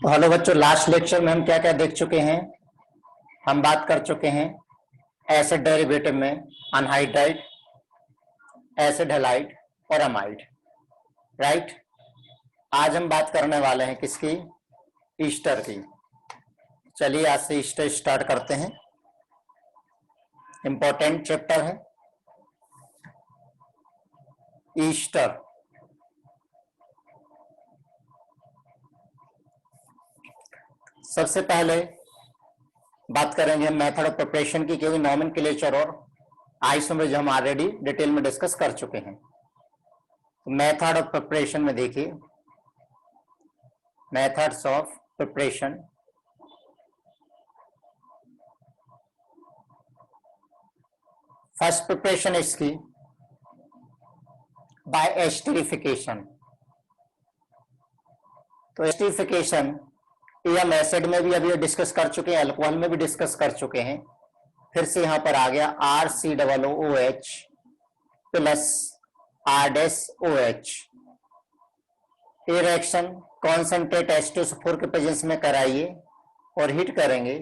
तो हेलो बच्चों, last lecture में हम क्या क्या देख चुके हैं। हम बात कर चुके हैं एसिड डेरिवेटिव में अनहाइड्राइड, एसिड हैलाइड और अमाइड, राइट। आज हम बात करने वाले हैं किसकी? ईस्टर की। चलिए आज से ईस्टर स्टार्ट करते हैं। इंपॉर्टेंट चैप्टर है ईस्टर। सबसे पहले बात करेंगे मेथड ऑफ प्रिपरेशन की, क्योंकि नॉमेनक्लेचर और आइसोमरेज हम ऑलरेडी डिटेल में डिस्कस कर चुके हैं। तो मेथड ऑफ प्रिपरेशन में देखिए, methods of preparation. First preparation इसकी बाय एस्टरिफिकेशन। तो एस्टरिफिकेशन ये हम एसिड में भी अभी डिस्कस कर चुके हैं, अल्कोहल में भी डिस्कस कर चुके हैं। फिर से यहां पर आ गया RCOOH प्लस R-OH। ये रिएक्शन कॉन्सेंट्रेट H2SO4 के प्रेजेंस में कराइए और हीट करेंगे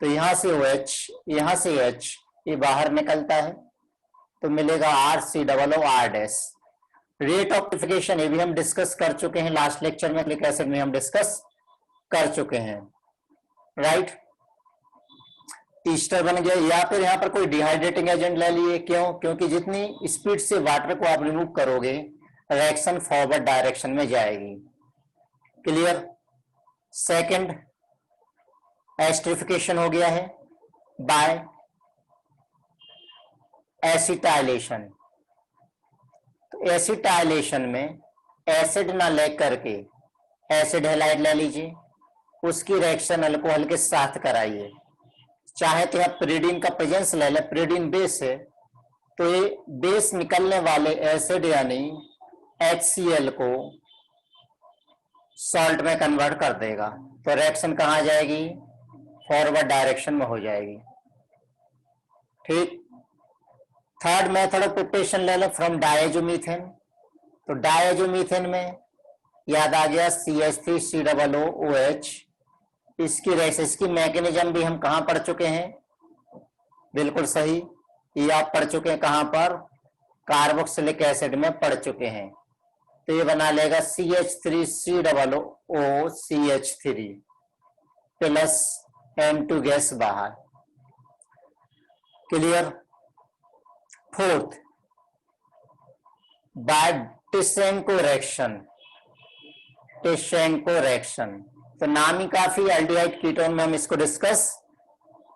तो यहां से OH, यहां से H, ये बाहर निकलता है तो मिलेगा RCOOR-। रेट ऑफ प्यूरिफिकेशन ये भी हम डिस्कस कर चुके हैं लास्ट लेक्चर में, न्यूक्लिक एसिड में हम डिस्कस कर चुके हैं, राइट। ईस्टर बन गया। या फिर यहां पर कोई डिहाइड्रेटिंग एजेंट ले लिए, क्यों? क्योंकि जितनी स्पीड से वाटर को आप रिमूव करोगे रिएक्शन फॉरवर्ड डायरेक्शन में जाएगी। क्लियर? सेकंड एस्टरिफिकेशन हो गया है बाय एसिटाइलेशन। तो एसिटाइलेशन में एसिड ना लेकर के एसिड हैलाइड ले लीजिए, उसकी रिएक्शन अल्कोहल के साथ कराइए। चाहे तो आप प्रीडीन का प्रेजेंस ले ले, प्रीडीन बेस है तो ये बेस निकलने वाले एसिड यानी HCl को सॉल्ट में कन्वर्ट कर देगा, तो रिएक्शन कहां जाएगी? फॉरवर्ड डायरेक्शन में हो जाएगी, ठीक। थर्ड मेथड ऑफ प्रिपरेशन ले लो फ्रॉम डायजोमीथेन। तो डायजोमीथेन में याद आ गया CH3COOH। इसकी रेसिस की मैकेनिज्म भी हम कहां पढ़ चुके हैं? बिल्कुल सही, ये आप पढ़ चुके हैं कहां पर? कार्बोक्सिलिक एसिड में पढ़ चुके हैं। तो ये बना लेगा CH3COOCH3 प्लस N2 गैस बाहर। Clear? Fourth by Tishchenko reaction. Tishchenko reaction तो नाम ही काफी, एल्डिहाइड कीटोन में हम इसको डिस्कस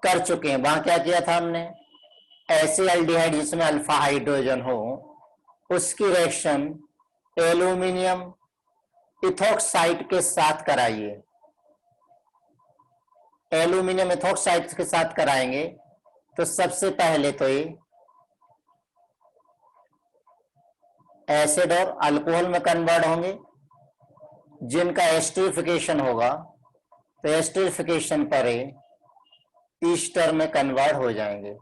कर चुके हैं। वहां क्या किया था हमने? ऐसे एल्डिहाइड जिसमें अल्फा हाइड्रोजन हो उसकी रिएक्शन एल्यूमिनियम इथोक्साइड के साथ कराइए। एल्यूमिनियम इथोक्साइड के साथ कराएंगे तो सबसे पहले तो ये एसिड और अल्कोहल में कन्वर्ट होंगे, जिनका एस्टरिफिकेशन होगा तो एस्टरिफिकेशन पर ईस्टर में कन्वर्ट हो जाएंगे।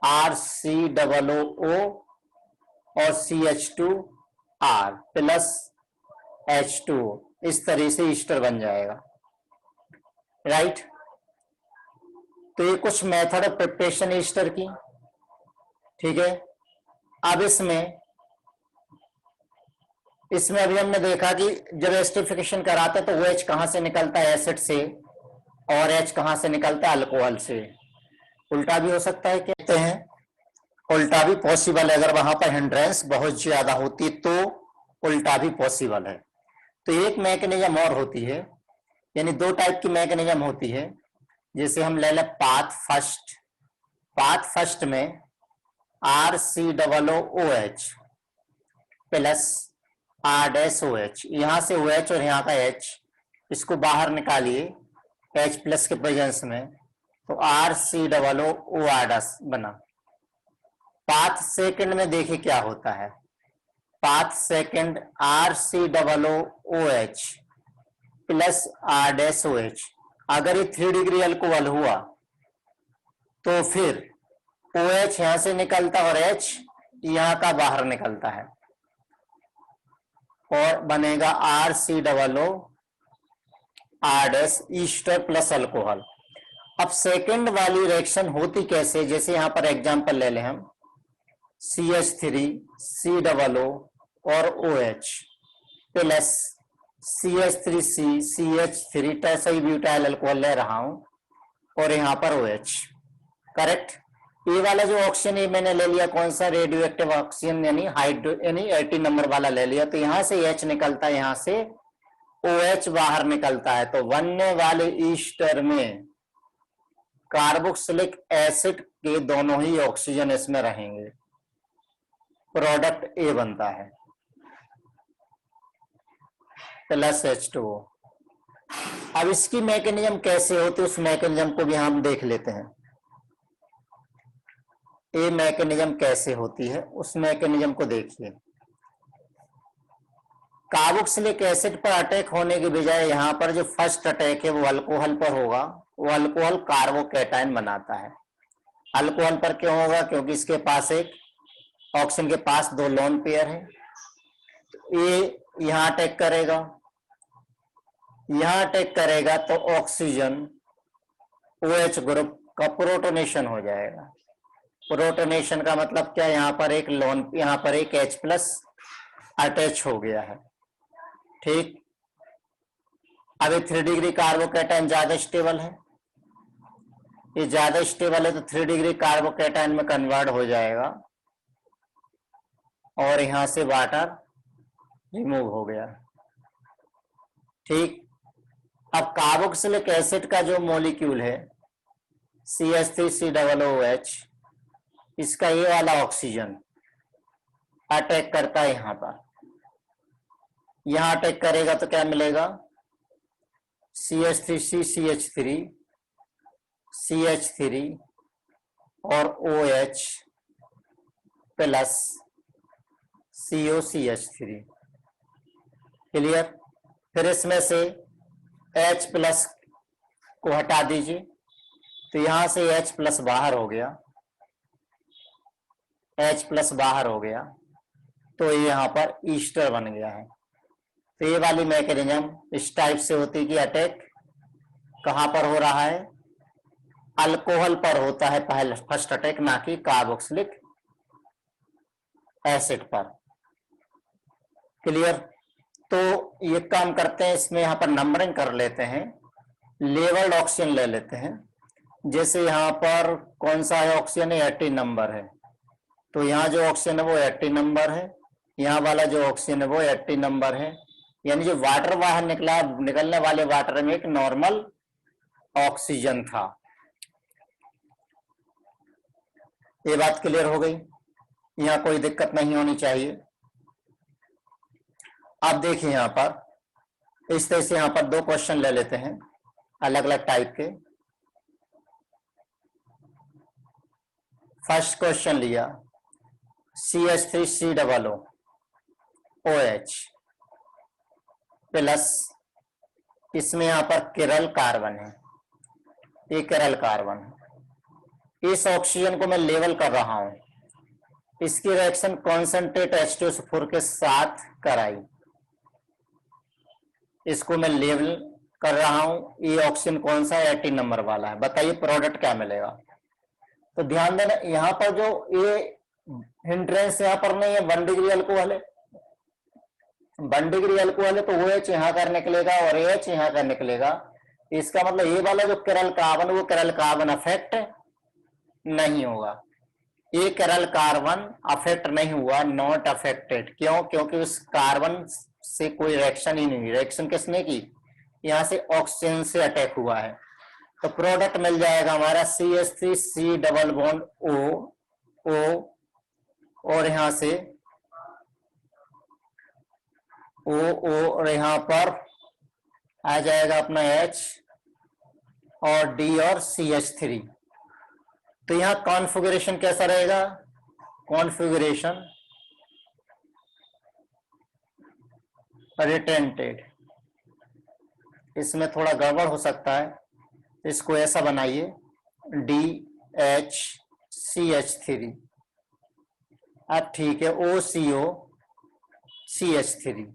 RCOO और CH2R प्लस H2O, इस तरह से ईस्टर बन जाएगा, राइट। तो ये कुछ मेथड ऑफ प्रिपरेशन ईस्टर की, ठीक है। अब इसमें अभी हमने देखा कि जब एस्टरिफिकेशन कराते हैं तो OH कहां से निकलता है? एसिड से, और H कहां से निकलता है? अल्कोहल से। उल्टा भी हो सकता है, कहते हैं उल्टा भी पॉसिबल है, अगर वहां पर हिंड्रेंस बहुत ज्यादा होती तो उल्टा भी पॉसिबल है। तो एक मैकेनिज्म और होती है, यानी दो टाइप की मैकेनिज्म होती है। जैसे हम ले लें पाथ फर्स्ट। पाथ फर्स्ट में RCOOH प्लस R-OH, यहां से OH और यहां का H, इसको बाहर निकालिए H प्लस के प्रेजेंस में तो RCOOR बना। पाथ सेकंड में देखिए क्या होता है। Path second RCOOH plus R-OH, अगर ये 3 डिग्री अल्कोहल हुआ तो फिर OH यहां से निकलता और H यहां का बाहर निकलता है और बनेगा RCOO R dash ester plus alcohol. अब सेकंड वाली रिएक्शन होती कैसे, जैसे यहां पर एग्जांपल ले लें हम, CH3 COO और OH प्लस CH3C CH3 टैसई ब्यूटाइल अल्कोहल ले रहा हूं और यहां पर OH। करेक्ट। ये वाला जो ऑक्सीजन ये मैंने ले लिया, कौन सा, रेडियो एक्टिव ऑक्सीजन यानी हाइड्रो यानी 80 नंबर वाला ले लिया, तो यहां से H निकलता है, यहां से OH बाहर निकलता है। तो बनने वाले ईस्टर में कार्बोक्सिलिक एसिड के दोनों ही ऑक्सीजन इसमें रहेंगे, प्रोडक्ट ए बनता है प्लस H2O। अब इसकी मैकेनिज्म कैसे होती है, उस मैकेनिज्म को भी हम देख लेते हैं। ये मैकेनिज्म कैसे होती है, उस मैकेनिज्म को देखिए। कार्बोक्सिलिक एसिड पर अटैक होने के बजाय यहां पर जो फर्स्ट अटैक है वो अल्कोहल पर होगा। वो अल्कोहल कार्बोकैटायन बनाता है। अल्कोहल पर क्यों होगा, क्योंकि इसके पास एक ऑक्सीजन के पास 2 लोन पेयर है। ये यहां अटैक करेगा, यहां अटैक करेगा तो ऑक्सीजन OH ग्रुप का प्रोटोनेशन हो जाएगा। प्रोटोनेशन का मतलब क्या, यहां पर एक लोन, यहां पर एक H प्लस अटैच हो गया है। ठीक। अब 3 डिग्री कार्बोकैटायन ज्यादा स्टेबल है, ये ज्यादा स्टेबल है तो 3 डिग्री कार्बोकैटायन में कन्वर्ट हो जाएगा और यहां से वाटर रिमूव हो गया। ठीक। अब कार्बोक्सिलिक एसिड का जो मॉलिक्यूल है CH3COOH, इसका ये वाला ऑक्सीजन अटैक करता है यहां पर, यहां अटैक करेगा तो क्या मिलेगा, CH3C CH3 CH3 और OH प्लस COCH3। क्लियर। फिर इसमें से H प्लस को हटा दीजिए, तो यहां से H प्लस बाहर हो गया, H प्लस बाहर हो गया, तो ये यहां पर ईस्टर बन गया है। तो ये वाली मैकेनिज्म इस टाइप से होती है कि अटैक कहां पर हो रहा है, अल्कोहल पर होता है पहले फर्स्ट अटैक, ना कि कार्बोक्सिलिक एसिड पर। क्लियर। तो ये काम करते हैं, इसमें यहां पर नंबरिंग कर लेते हैं, लेवल्ड ऑक्सीजन ले लेते हैं। जैसे यहां पर कौन सा है ऑक्सीजन है, 80 नंबर है, तो यहाँ जो ऑक्सीजन है वो 80 नंबर है, यहाँ वाला जो ऑक्सीजन है वो 80 नंबर है। यानी जो वाटर बाहर निकला, निकलने वाले वाटर में एक नॉर्मल ऑक्सीजन था। ये बात क्लियर हो गई, यहाँ कोई दिक्कत नहीं होनी चाहिए। आप देखिए यहाँ पर इस तरह से यहाँ पर 2 क्वेश्चन ले लेते हैं अलग अलग टाइप के। फर्स्ट क्वेश्चन लिया CH3COO OH प्लस, इसमें यहां पर किरल कार्बन है, ये किरल कार्बन है। इस ऑक्सीजन को मैं लेवल कर रहा हूं, इसकी रिएक्शन कॉन्सेंट्रेट H2SO4 के साथ कराई, इसको मैं लेवल कर रहा हूं। ये ऑक्सीजन कौन सा है, 80 नंबर वाला है। बताइए प्रोडक्ट क्या मिलेगा। तो ध्यान देना, यहां पर जो ये हिंड्रेंस यहां पर नहीं है, 1 डिग्री अल्कोहल है, 1 डिग्री अल्कोहल है, तो OH यहां कर निकलेगा और AH यहां कर निकलेगा। इसका मतलब ये वाला जो किरल कार्बन, वो किरल कार्बन अफेक्ट नहीं होगा। ये किरल कार्बन अफेक्ट नहीं हुआ, नॉट अफेक्टेड। क्यों, क्योंकि उस कार्बन से कोई रिएक्शन ही नहीं, रिएक्शन किसने की, यहां से ऑक्सीजन से अटैक हुआ है। तो प्रोडक्ट मिल जाएगा हमारा CH3C डबल बॉन्ड O और यहां से O और यहां पर आ जाएगा अपना H और D और CH3। तो यहां कॉन्फ़िगरेशन कैसा रहेगा, कॉन्फ़िगरेशन रिटेंटेड। इसमें थोड़ा गड़बड़ हो सकता है, इसको ऐसा बनाइए DHCH3। अब ठीक है, OCO CH3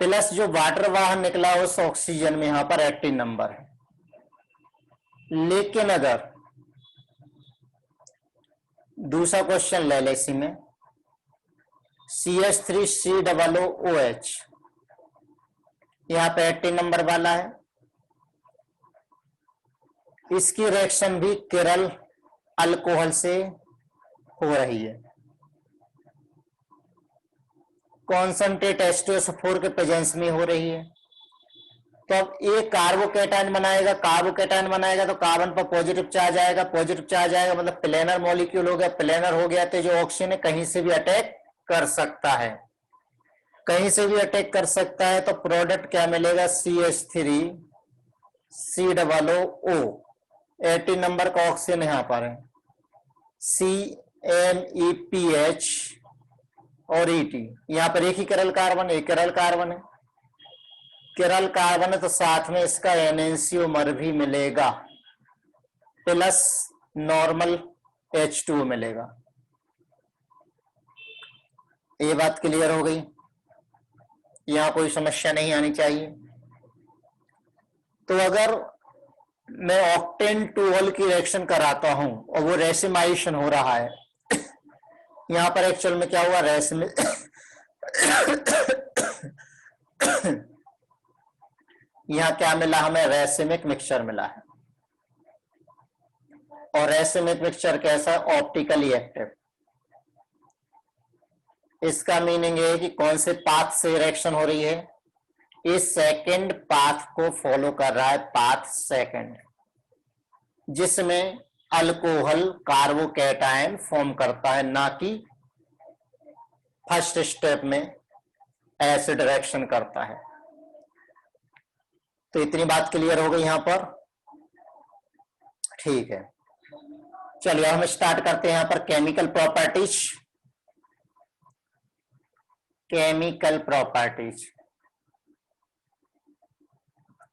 प्लस जो वाटर बाहर निकला उस ऑक्सीजन में यहां पर 18 नंबर है। लेकिन अगर दूसरा क्वेश्चन ले ले इसी में, CH3COOH यहां पे 18 नंबर वाला है, इसकी रिएक्शन भी किरल अल्कोहल से हो रही है, कॉन्सेंट्रेट H2SO4 के प्रेजेंस में हो रही है। तो अब एक कार्बोकेटायन बनाएगा, कार्बोकेटायन बनाएगा तो कार्बन पर पॉजिटिव चार्ज आएगा, पॉजिटिव चार्ज आएगा मतलब प्लेनर मॉलिक्यूल हो गया, प्लेनर हो गया तो जो ऑक्सीजन है कहीं से भी अटैक कर सकता है, कहीं से भी अटैक कर सकता है। तो प्रोडक्ट क्या मिलेगा, CH3COO 18 नंबर का ऑक्सीजन यहां पर है, CMEPH और ET, यहां पर एक ही किरल कार्बन, एक किरल कार्बन है, किरल कार्बन है तो साथ में इसका एनएनसीओमर भी मिलेगा प्लस नॉर्मल H2O मिलेगा। ये बात क्लियर हो गई, यहां कोई समस्या नहीं आनी चाहिए। तो अगर मैं ऑक्टेन टूअल की रिएक्शन कराता हूं और वो रेसिमाइशन हो रहा है, यहां पर एक्चुअल में क्या हुआ, रेसिम यहां क्या मिला हमें, रेसिमिक मिक्सचर मिला है। और रेसिमिक मिक्सचर कैसा, ऑप्टिकली एक्टिव। इसका मीनिंग है कि कौन से पाथ से रिएक्शन हो रही है, इस सेकंड पाथ को फॉलो कर रहा है, पाथ सेकंड, जिसमें अल्कोहल कार्बोकेटायन फॉर्म करता है, ना कि फर्स्ट स्टेप में एसिड रिएक्शन करता है। तो इतनी बात क्लियर हो गई यहां पर, ठीक है। चलिए हम स्टार्ट करते हैं यहां पर केमिकल प्रॉपर्टीज। केमिकल प्रॉपर्टीज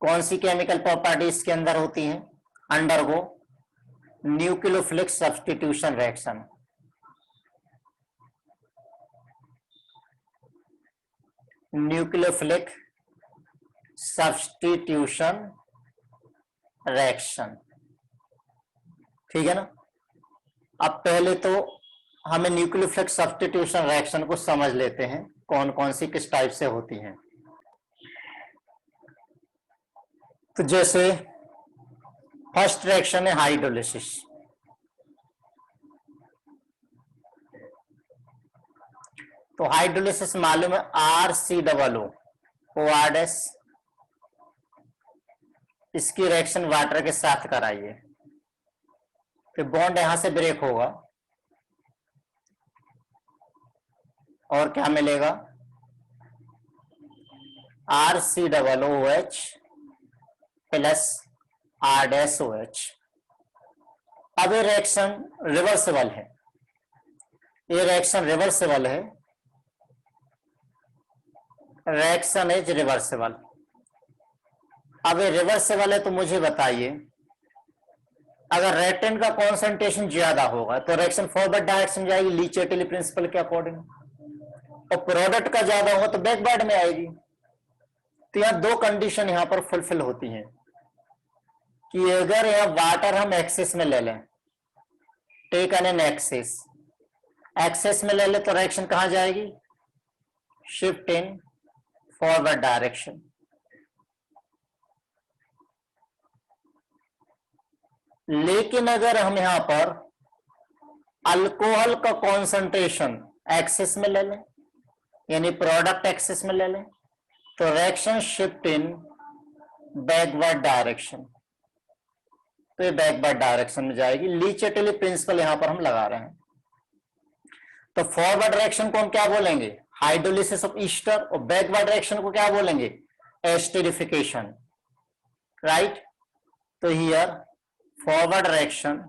कौन सी केमिकल प्रॉपर्टीज के अंदर होती हैं, undergo nucleophilic substitution reaction. Nucleophilic substitution reaction, ठीक है ना। अब पहले तो हमें न्यूक्लियोफिलिक सब्स्टिट्यूशन रिएक्शन को समझ लेते हैं, कौन कौन सी किस टाइप से होती हैं। तो जैसे फर्स्ट रिएक्शन है हाइड्रोलिसिस, तो हाइड्रोलिसिस मालूम है, RCOO, इसकी रिएक्शन वाटर के साथ कराइए, फिर बॉन्ड यहां से ब्रेक होगा और क्या मिलेगा, RCOOH प्लस R-OH। अब ये रिएक्शन रिवर्सिबल है, ये रिएक्शन रिवर्सिबल है, रिएक्शन इज रिवर्सिबल। अब ये रिवर्सिबल है तो मुझे बताइए, अगर रेटेन का कॉन्सेंट्रेशन ज्यादा होगा तो रिएक्शन फॉरवर्ड डायरेक्शन जाएगी ली चैटली प्रिंसिपल के अकॉर्डिंग, और प्रोडक्ट का ज्यादा होगा तो बैकवर्ड में आएगी। तो यहां दो कंडीशन यहां पर फुलफिल होती हैं कि अगर यहां वाटर हम एक्सेस में ले लें, टेक एन एक्सेस, एक्सेस में ले ले तो रिएक्शन कहां जाएगी, शिफ्ट इन फॉरवर्ड डायरेक्शन। लेकिन अगर हम यहां पर अल्कोहल का कॉन्सेंट्रेशन एक्सेस में ले लें, यानी प्रोडक्ट एक्सेस में ले लें, तो reaction shift in backward direction, तो ये बैकवर्ड डायरेक्शन में जाएगी। ली चैटली प्रिंसिपल यहां पर हम लगा रहे हैं। तो फॉरवर्ड रिएक्शन को हम क्या बोलेंगे, हाइड्रोलिसिस ऑफ ईस्टर, और बैकवर्ड रिएक्शन को क्या बोलेंगे, एस्टेरिफिकेशन, राइट। तो here forward reaction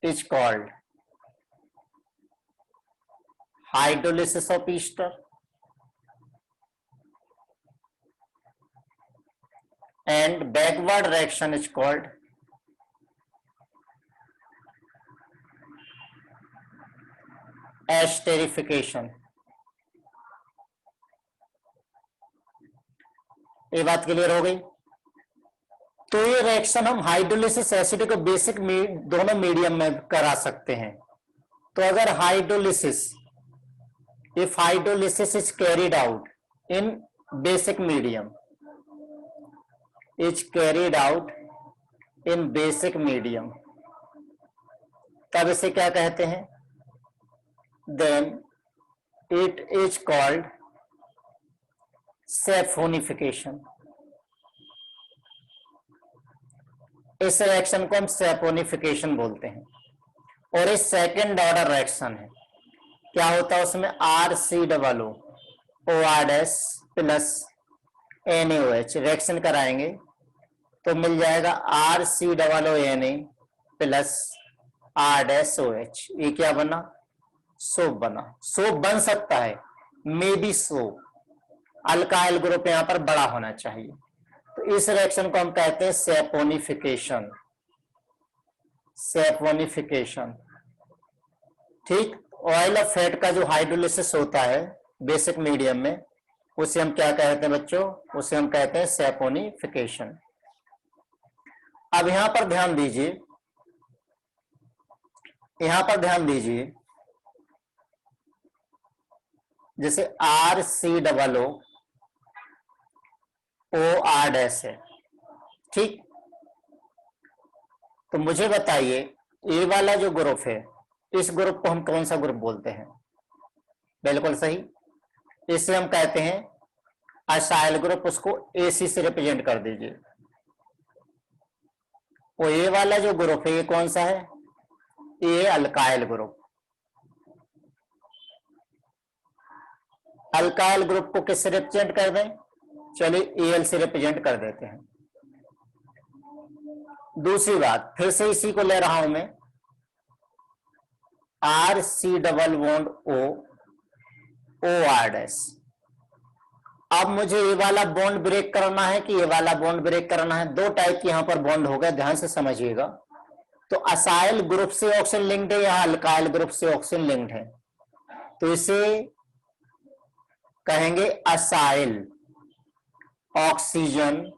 is called hydrolysis of ester and backward reaction is called esterification. ये बात क्लियर हो गई। तो ये रिएक्शन हम हाइड्रोलिसिस एसिड को बेसिक दोनों मीडियम में करा सकते हैं। तो अगर hydrolysis, if hydrolysis is carried out in basic medium, is carried out in basic medium, तब इसे क्या कहते हैं? Then it is called saponification. इस रिएक्शन को हम सैपोनिफिकेशन बोलते हैं। और इस सेकेंड ऑर्डर रिएक्शन है। क्या होता है उसमें? RCOO OR- plus NaOH reaction कराएंगे तो मिल जाएगा RCOO Na प्लस R-OH। ये क्या बना? सोप बना। सोप बन सकता है, may be soap, alkyl group यहां पर बड़ा होना चाहिए। तो इस रिएक्शन को हम कहते हैं सैपोनिफिकेशन। सैपोनिफिकेशन, ठीक। ऑयल ऑफ फैट का जो हाइड्रोलिसिस होता है बेसिक मीडियम में, उसे हम क्या कहते हैं बच्चों? उसे हम कहते हैं सैपोनिफिकेशन। अब यहां पर ध्यान दीजिए, यहां पर ध्यान दीजिए, जैसे RCOO OR- है, ठीक। तो मुझे बताइए, ए वाला जो ग्रुप है, इस ग्रुप को हम कौन सा ग्रुप बोलते हैं? बिल्कुल सही, इसे हम कहते हैं असाइल ग्रुप। उसको AC से रिप्रेजेंट कर दीजिए। वो ए वाला जो ग्रुप है ये कौन सा है? ये अल्काइल ग्रुप। अल्काइल ग्रुप को किससे रिप्रेजेंट कर दें? चलिए AL से रिप्रेजेंट कर देते हैं। दूसरी बात, फिर से इसी को ले रहा हूं मैं, RC_O OR-। अब मुझे ये वाला बॉन्ड ब्रेक करना है कि ये वाला बॉन्ड ब्रेक करना है? दो टाइप के यहां पर बॉन्ड हो गए, ध्यान से समझिएगा। तो असाइल ग्रुप से ऑक्सीजन लिंक्ड है या अल्काइल ग्रुप से ऑक्सीजन लिंक्ड है? तो इसे कहेंगे असाइल ऑक्सीजन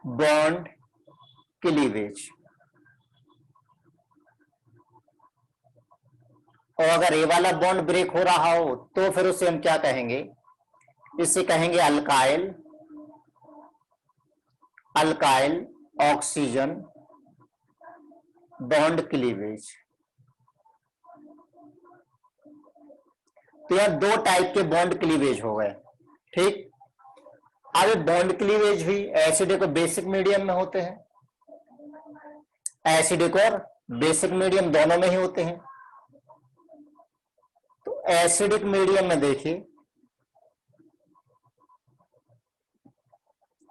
बॉन्ड क्लीवेज। और अगर ये वाला बॉन्ड ब्रेक हो रहा हो तो फिर उसे हम क्या कहेंगे? इसे कहेंगे alkyl alkyl oxygen bond cleavage. तो यह दो टाइप के बॉन्ड क्लीवेज हो गए, ठीक। अब बॉन्ड क्लीवेज भी एसिडिक और बेसिक मीडियम में होते हैं। एसिडिक और बेसिक मीडियम दोनों में ही होते हैं। तो एसिडिक मीडियम में देखिए,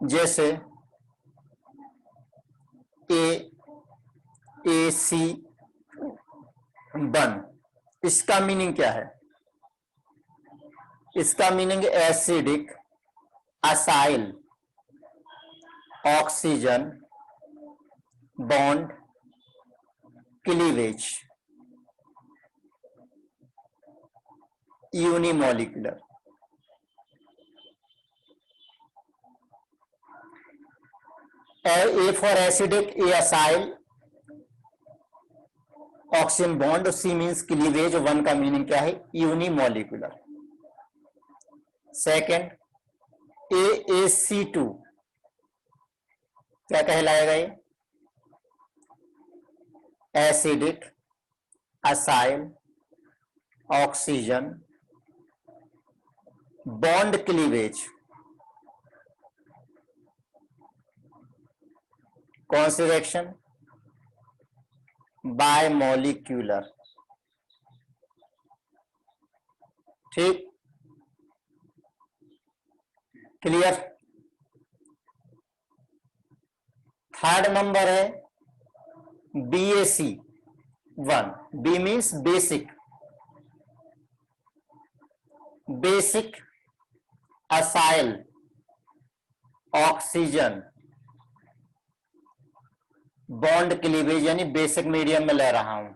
जैसे AC1, इसका मीनिंग क्या है? इसका meaning acidic acyl oxygen bond cleavage unimolecular. A for acidic, A acyl oxygen bond, C means cleavage. One का मीनिंग क्या है? यूनिमोलिकुलर। सेकेंड AaC2 क्या कहलाएगा? ये acidic acyl oxygen bond cleavage. कौन सी रिएक्शन? बायमोलिक्यूलर, ठीक, क्लियर। थर्ड नंबर है BaC1। B means basic, basic acyl oxygen bond cleavage, यानी बेसिक मीडियम में ले रहा हूं।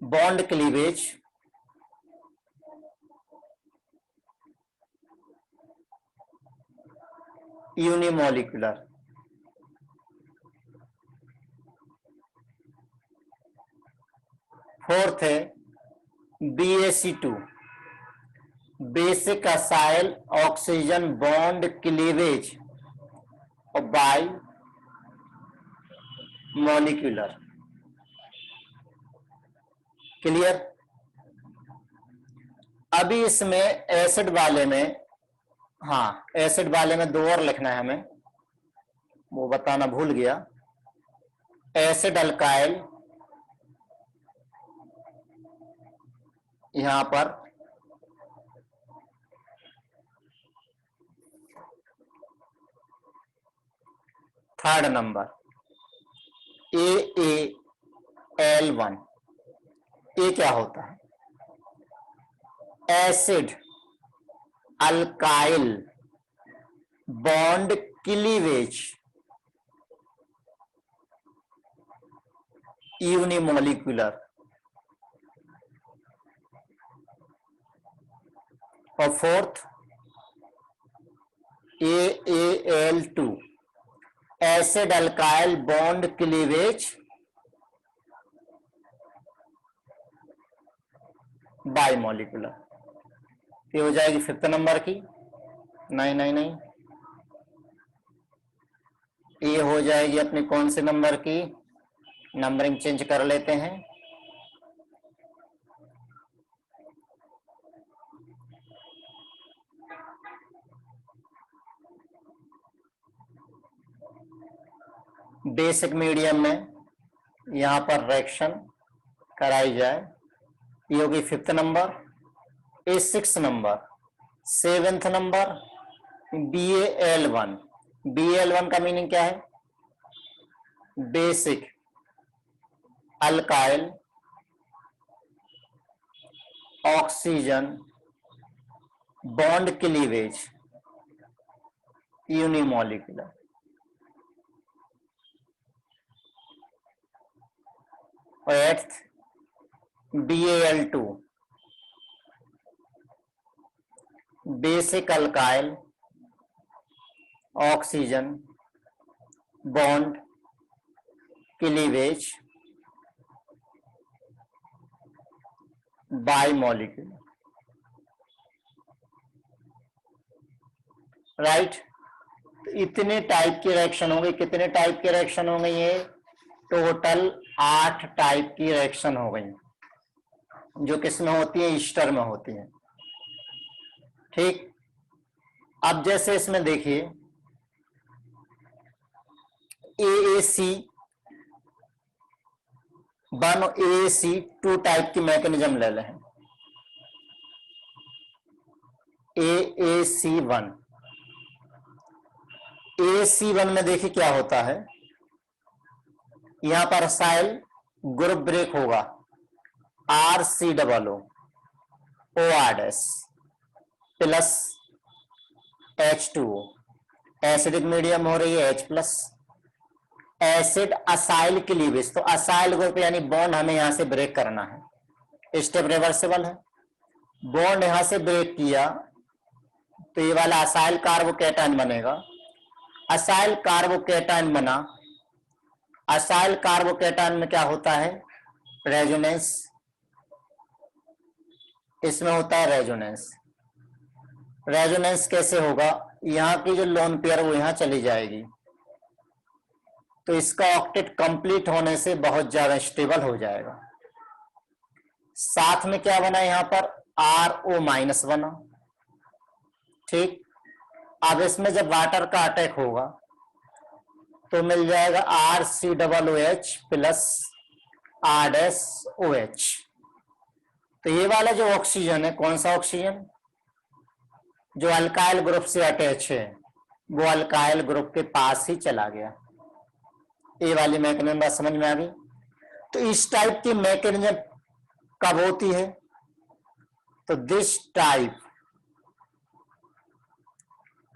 Bond cleavage unimolecular. फोर्थ है BaC2, basic acyl oxygen bond cleavage और बाई मॉलिक्यूलर। क्लियर। अभी इसमें एसिड वाले में, हाँ एसिड वाले में दो और लिखना है हमें, वो बताना भूल गया। एसिड अल्काइल यहां पर थर्ड नंबर AaL1। ये क्या होता है? Acid alkyl bond cleavage unimolecular. और fourth AaL2, acid alkyl bond cleavage bimolecular. ये हो जाएगी फिफ्थ नंबर की। नहीं नहीं नहीं, ये हो जाएगी अपनी कौन से नंबर की? नंबरिंग चेंज कर लेते हैं। बेसिक मीडियम में यहां पर रिएक्शन कराई जाए, ये होगी फिफ्थ नंबर। ए six number. Seventh number BaL1। BaL1 का मीनिंग क्या है? Basic alkyl oxygen bond cleavage unimolecular. और eighth BaL2, basic alkyl oxygen bond cleavage bimolecular. Right. इतने टाइप के रिएक्शन होंगे। कितने टाइप के रिएक्शन होंगे? ये टोटल 8 टाइप की रिएक्शन हो गई, जो किसमें होती है? ईस्टर में होती है। ठीक। अब जैसे इसमें देखिए AaC1 और AaC2 टाइप की मैकेनिज्म ले लें। AaC1 में देखिए क्या होता है, यहां पर असाइल ग्रुप ब्रेक होगा, RCOO OR- plus H2O, acidic medium हो रही है H+। एसिड असाइल क्लीवेज, तो असाइल ग्रुप यानी बॉन्ड हमें यहां से ब्रेक करना है, स्टेप रिवर्सिबल है। बॉन्ड यहां से ब्रेक किया तो ये वाला असाइल कार्बोकैटायन बनेगा। असाइल कार्बोकैटायन बना। असाइल कार्बोकैटायन में क्या होता है? रेजोनेंस। इसमें होता है रेजोनेंस। रेजोनेंस कैसे होगा? यहां की जो लोन पेयर वो यहां चली जाएगी, तो इसका ऑक्टेट कंप्लीट होने से बहुत ज्यादा स्टेबल हो जाएगा। साथ में क्या बना? यहां पर RO- बना। ठीक। अब इसमें जब वाटर का अटैक होगा तो मिल जाएगा RCOOH प्लस R-OH। तो ये वाला जो ऑक्सीजन है, कौन सा ऑक्सीजन? जो अल्काइल ग्रुप से अटैच है, वो अल्काइल ग्रुप के पास ही चला गया। ये वाली मैकेनिज्म बात समझ में आ गई? तो इस टाइप की मैकेनिज्म कब होती है? तो this type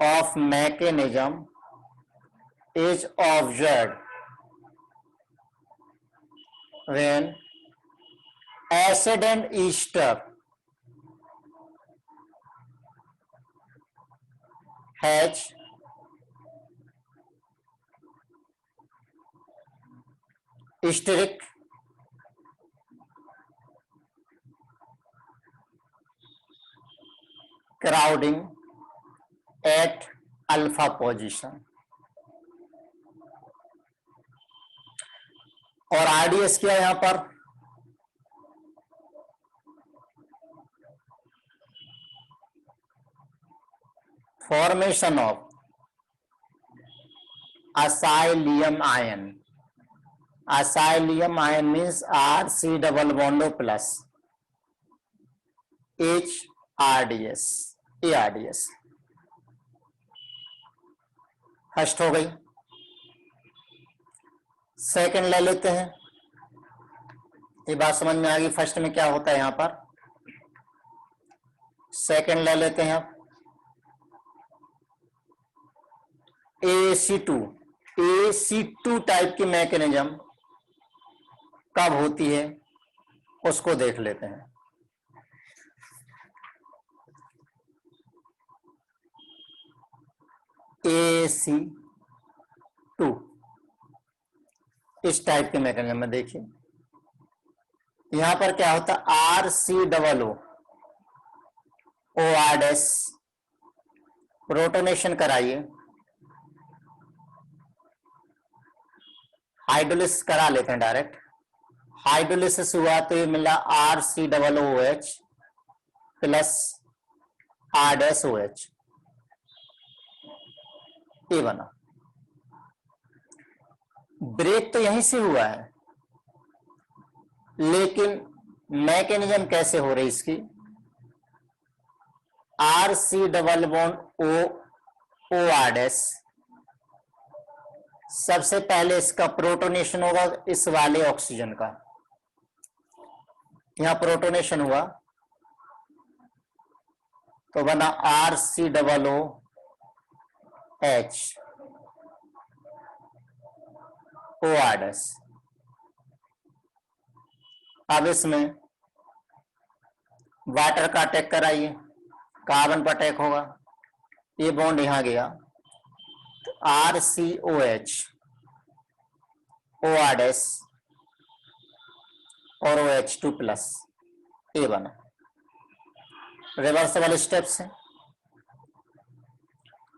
of mechanism is observed when acid and ester has steric crowding at alpha position. और आरडीएस क्या है यहां पर, formation of acylium ion. Acylium ion means RC double bond O plus HRDS, ARDS। First हो गई। Second ले लेते हैं, ये बात समझ में आ गई फर्स्ट में क्या होता है यहां पर। सेकंड ले लेते हैं आप, AC2। AC2 टाइप की मैकेनिज्म कब होती है उसको देख लेते हैं। AC2 इस टाइप के मैकेनिज्म में देखिए, यहां पर क्या होता है, RC00 OR- प्रोटोनेशन कराइए, हाइड्रोलिसिस करा लेते हैं डायरेक्ट। हाइड्रोलिसिस हुआ तो ये मिला RC00OH प्लस R-OH, ये बना। ब्रेक तो यहीं से हुआ है, लेकिन मैकेनिज्म कैसे हो रही इसकी, RC डबल बॉन्ड OR- सबसे पहले इसका प्रोटोनेशन होगा इस वाले ऑक्सीजन का, यहां प्रोटोनेशन हुआ तो बना RC00OH OR-। अब इसमें वाटर का अटैक कराइए, कार्बन पर अटैक होगा, ये बॉन्ड यहां गया तो RCOH OR- और OH2 प्लस, ये बना। रिवर्सिबल स्टेप्स है,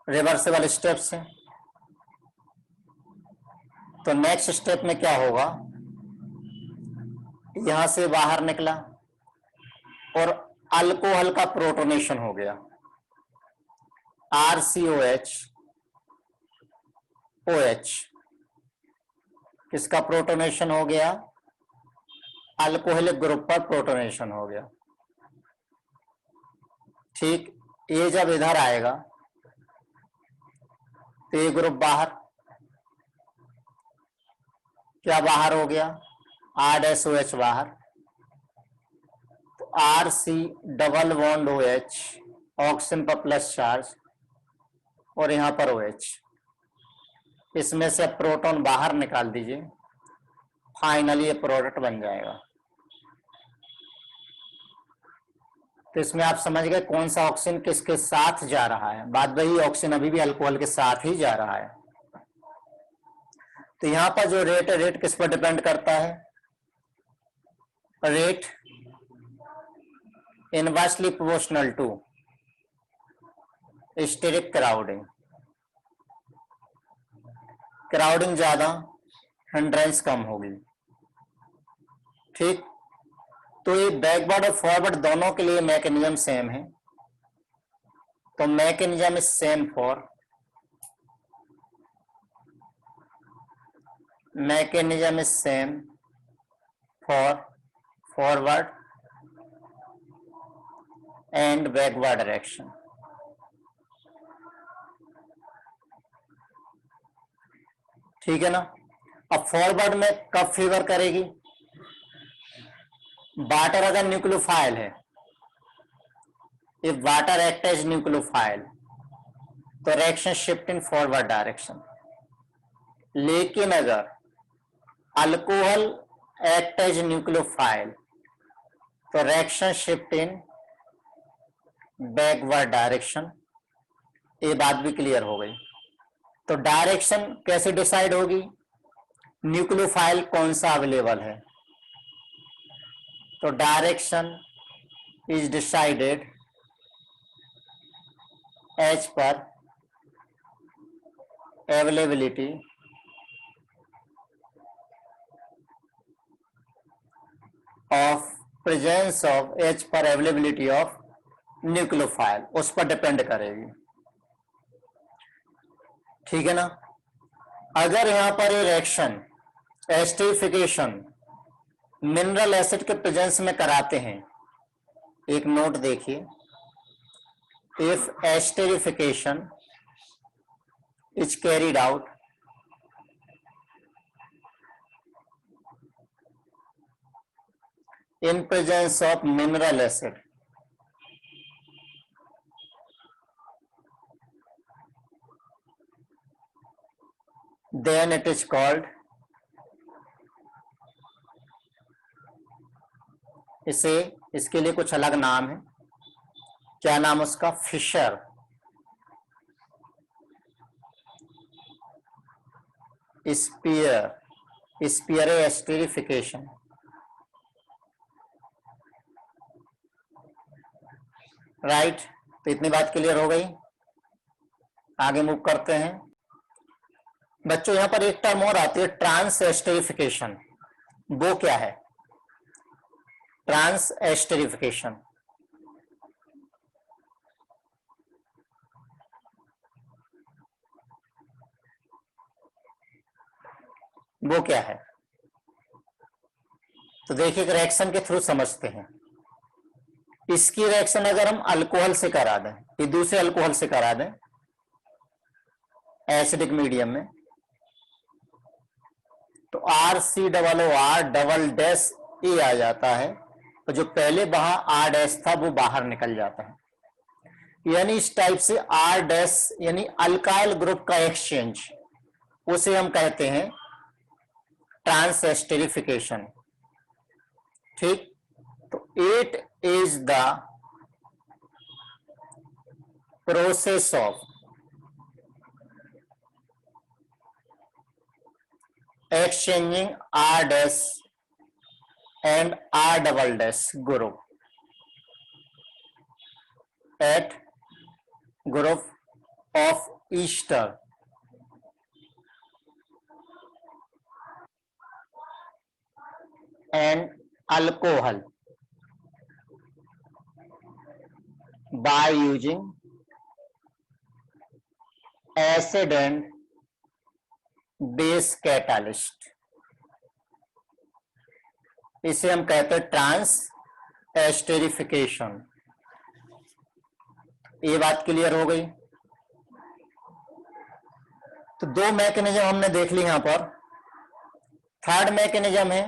रिवर्सिबल स्टेप्स है। तो नेक्स्ट स्टेप में क्या होगा, यहां से बाहर निकला और अल्कोहल का प्रोटोनेशन हो गया, RCOH OH, किसका प्रोटोनेशन हो गया, अल्कोहलिक ग्रुप पर प्रोटोनेशन हो गया। ठीक, ये जब इधर आएगा तो ये ग्रुप बाहर, क्या बाहर हो गया, R-OH बाहर, तो RC double bond OH oxygen पर प्लस चार्ज और यहां पर OH, इसमें से प्रोटॉन बाहर निकाल दीजिए, फाइनली ये प्रोडक्ट बन जाएगा। तो इसमें आप समझ गए कौन सा ऑक्सीजन किसके साथ जा रहा है, बात वही, ऑक्सीजन अभी भी अल्कोहल के साथ ही जा रहा है। तो यहां पर जो रेट है, रेट किस पर डिपेंड करता है, rate inversely proportional to steric crowding. Crowding ज्यादा, हिंड्रेंस कम होगी। ठीक, तो ये बैकवर्ड और फॉरवर्ड दोनों के लिए मैकेनिज्म सेम है, तो mechanism is same for, mechanism is same for forward and backward direction। ठीक है ना। अब फॉरवर्ड में कब फेवर करेगी, वाटर अगर न्यूक्लियोफाइल है, if water act as nucleophile तो reaction shift in forward direction. लेकिन अगर अल्कोहल एक्ट एज न्यूक्लियोफाइल तो reaction shift in backward direction. ये बात भी क्लियर हो गई। तो डायरेक्शन कैसे डिसाइड होगी, न्यूक्लियोफाइल कौन सा अवेलेबल है, तो direction is decided as per availability of presence of H per availability of nucleophile, उस पर डिपेंड करेगी। ठीक है ना। अगर यहां पर ये रिएक्शन एस्टरिफिकेशन मिनरल एसिड के प्रेजेंस में कराते हैं, एक नोट देखिए, if esterification is carried out in presence of mineral acid, then it is called, इसे इसके लिए कुछ अलग नाम है, क्या नाम उसका, फिशर स्पीयर एस्टरिफिकेशन। राइट, तो इतनी बात क्लियर हो गई। आगे मूव करते हैं बच्चों। यहां पर एक टर्म और आती है ट्रांस एस्टरिफिकेशन। वो क्या है ट्रांस एस्टरिफिकेशन? वो क्या है? तो देखिए रिएक्शन के थ्रू समझते हैं। इसकी रिएक्शन अगर हम अल्कोहल से करा दें, ये दूसरे अल्कोहल से करा दें एसिडिक मीडियम में, तो RCOOR डबल डैश ए आ जाता है, और जो पहले वहां R डैश था वो बाहर निकल जाता है। यानी इस टाइप से R डैश यानी अल्काइल ग्रुप का एक्सचेंज, उसे हम कहते हैं ट्रांस एस्टरिफिकेशन। ठीक, तो it is the process of exchanging R dash and R double dash group at group of ester and alcohol by using acid and base catalyst. इसे हम कहते हैं ट्रांस एस्टरिफिकेशन। ये बात क्लियर हो गई। तो दो मैकेनिज्म हमने देख ली यहां पर। थर्ड मैकेनिज्म है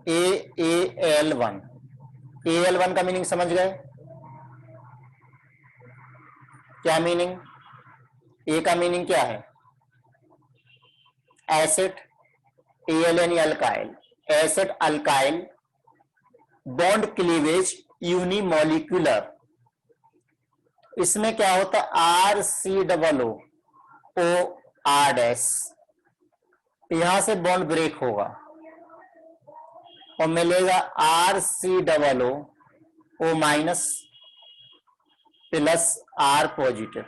AAL1। AL1 का मीनिंग समझ गए? क्या मीनिंग? ए का मीनिंग क्या है? एसिड, एल यानी alkyl, acid alkyl bond cleavage unimolecular. इसमें क्या होता है RCOO R डैश, यहां से बॉन्ड ब्रेक होगा और मिलेगा RCOO minus plus R positive.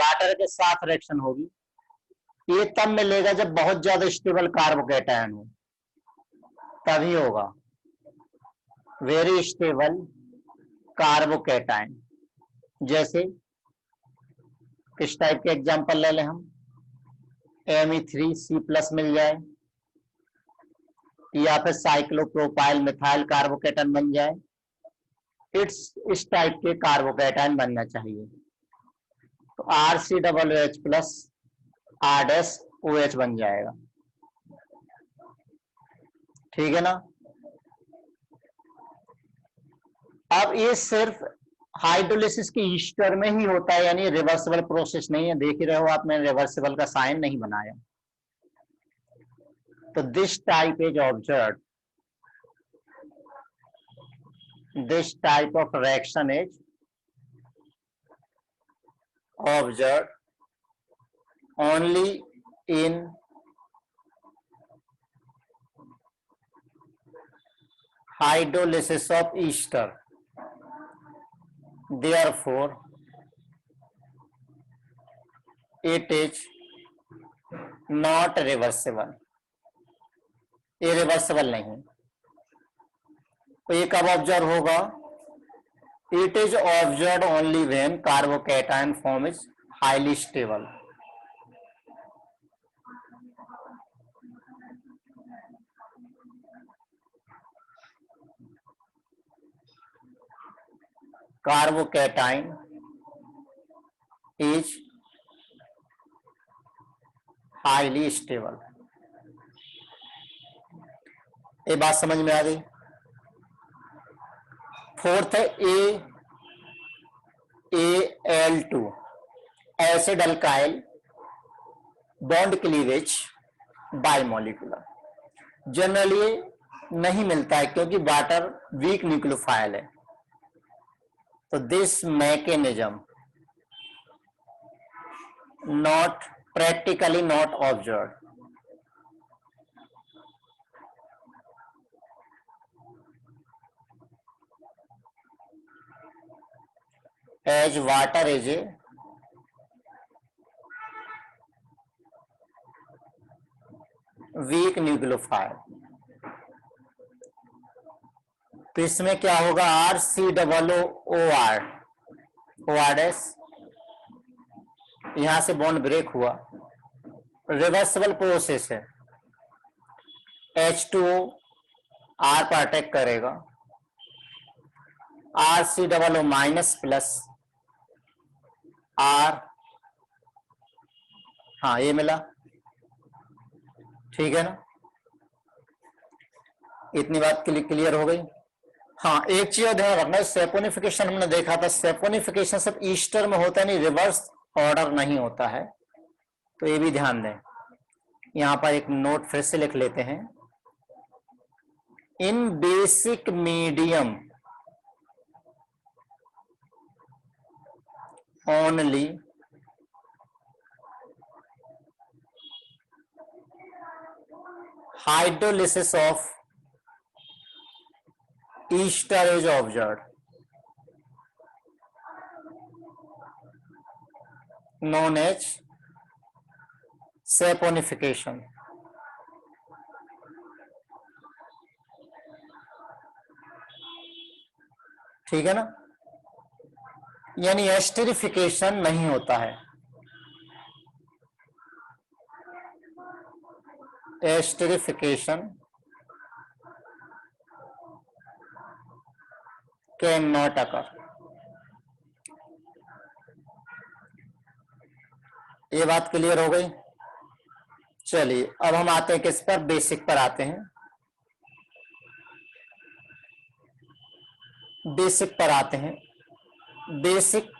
Water के साथ रिएक्शन होगी। ये तब मिलेगा जब बहुत ज्यादा स्टेबल कार्बोकेटायन हो, तभी होगा वेरी स्टेबल कार्बोकेटायन। जैसे किस टाइप के एग्जांपल ले लें हम, Me3C+ मिल जाए, या फिर साइक्लोप्रोपाइल मिथाइल कार्बोकेटायन बन जाए। इस टाइप के कार्बोकेटायन बनना चाहिए। तो RCOOH+ R डैश OH बन जाएगा। ठीक है ना। अब ये सिर्फ हाइड्रोलिसिस की ईस्टर में ही होता है, यानी रिवर्सिबल प्रोसेस नहीं है। देख ही रहे हो आप, मैंने रिवर्सिबल का साइन नहीं बनाया। तो this type is observe, this type of reaction is observed only in hydrolysis of ester, therefore it is not reversible, ये रिवर्सिबल नहीं। तो ये कब ऑब्जर्व होगा? It is observe only when carbocation form is highly stable. Carbocation is highly stable. ये बात समझ में आ गई। फोर्थ है AL2 acid alkyl bond cleavage bimolecular. Generally नहीं मिलता है क्योंकि वाटर वीक न्यूक्लियोफाइल है। तो this mechanism not practically not observed. As water is a weak nucleophile, तो इसमें क्या होगा? RCOOR ORS, यहां से बॉन्ड ब्रेक हुआ, रिवर्सिबल प्रोसेस है। H2O R पर अटैक करेगा, RCOO माइनस प्लस R, हाँ ये मिला, ठीक है ना? इतनी बात क्लियर हो गई। हाँ एक चीज ध्यान रखना, सेपोनिफिकेशन हमने देखा था, सेपोनिफिकेशन सिर्फ ईस्टर में होता है, नहीं रिवर्स ऑर्डर नहीं होता है, तो ये भी ध्यान दें। यहां पर एक नोट फिर से लिख लेते हैं। In basic medium only hydrolysis of ester is observed, known as saponification। ठीक है ना? यानी एस्टरिफिकेशन नहीं होता है, एस्टरिफिकेशन कैन नॉट अकर। ये बात क्लियर हो गई। चलिए अब हम आते हैं किस पर? बेसिक पर आते हैं। बेसिक पर आते हैं। Basic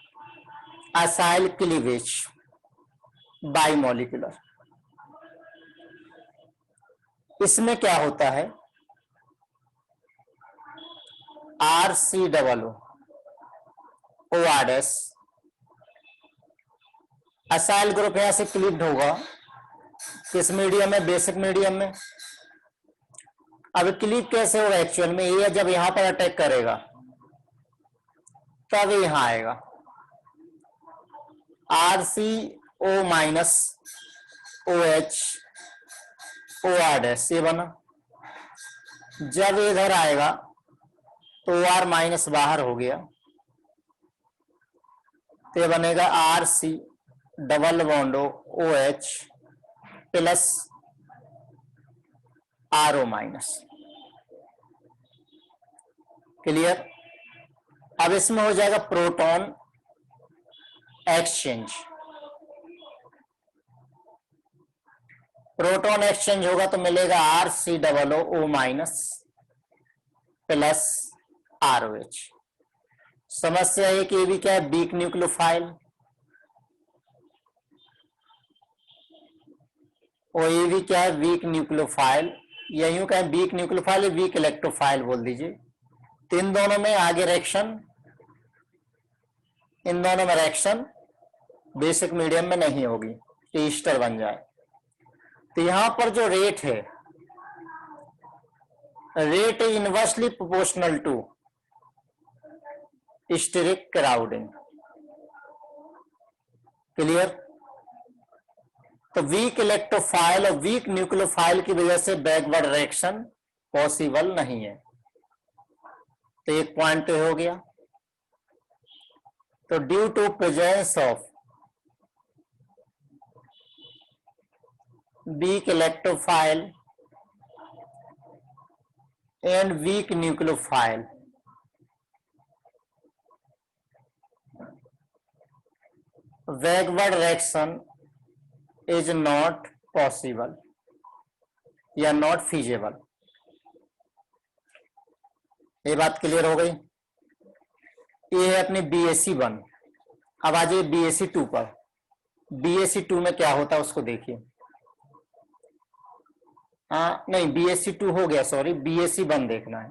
acyl cleavage bimolecular. इसमें क्या होता है? RCOO ORS असाइल ग्रुप यहां से क्लीव्ड होगा, किस मीडियम में? बेसिक मीडियम में। अब क्लीव कैसे होगा एक्चुअल में? ये जब यहां पर अटैक करेगा तब यहां आएगा, RCO माइनस OH OR' ये बना। जब इधर आएगा तो OR माइनस बाहर हो गया, तो ये बनेगा RC double bond OH plus RO minus. Clear? अब इसमें हो जाएगा प्रोटॉन एक्सचेंज। प्रोटॉन एक्सचेंज होगा तो मिलेगा RCOO माइनस प्लस ROH। समस्या है कि ये भी क्या है? वीक न्यूक्लियोफाइल, और ये भी क्या है? वीक न्यूक्लियोफाइल, या यूं कहें वीक न्यूक्लियोफाइल, वीक इलेक्ट्रोफाइल बोल दीजिए। तो इन दोनों में आगे रिएक्शन, इन दोनों में रिएक्शन बेसिक मीडियम में नहीं होगी, ईस्टर बन जाए। तो यहां पर जो रेट है, rate is inversely proportional to steric crowding. Clear? तो वीक इलेक्ट्रोफाइल और वीक न्यूक्लियोफाइल की वजह से बैकवर्ड रिएक्शन पॉसिबल नहीं है। तो एक पॉइंट तो हो गया। तो due to presence of weak electrophile and weak nucleophile, backward reaction is not possible या नॉट फीजेबल। ये बात क्लियर हो गई। ये है अपनी BAC1। अब आ जाइए BAC2 पर। BAC2 में क्या होता है उसको देखिए। हाँ नहीं, BAC2 हो गया, सॉरी, BAC1 देखना है।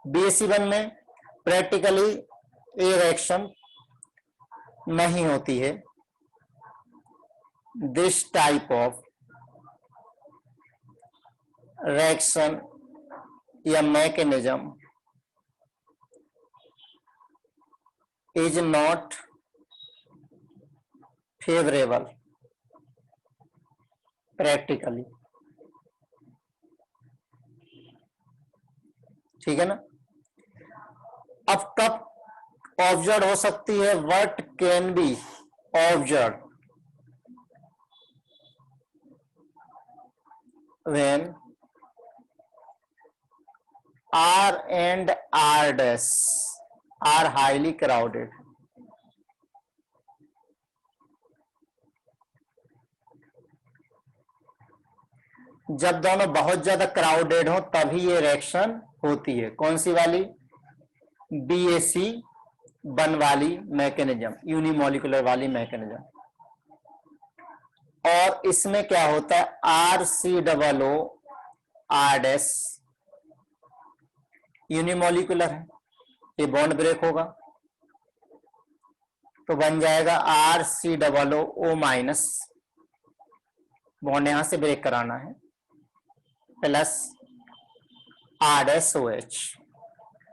BAC1 में प्रैक्टिकली ये रिएक्शन नहीं होती है। दिस टाइप ऑफ रिएक्शन या mechanism is not favourable practically. ठीक है ना? अब कब ऑब्जर्व हो सकती है? What can be observe when R and R dash are highly crowded। जब दोनों बहुत ज्यादा क्राउडेड हो तभी ये रिएक्शन होती है। कौन सी वाली? BAC1 वाली मैकेनिज्म, यूनिमोलिकुलर वाली मैकेनिज्म। और इसमें क्या होता है? RCOO R डैश यूनिमोलिकुलर है, ये बॉन्ड ब्रेक होगा तो बन जाएगा RCOO माइनस, बॉन्ड यहां से ब्रेक कराना है, plus R dash OH।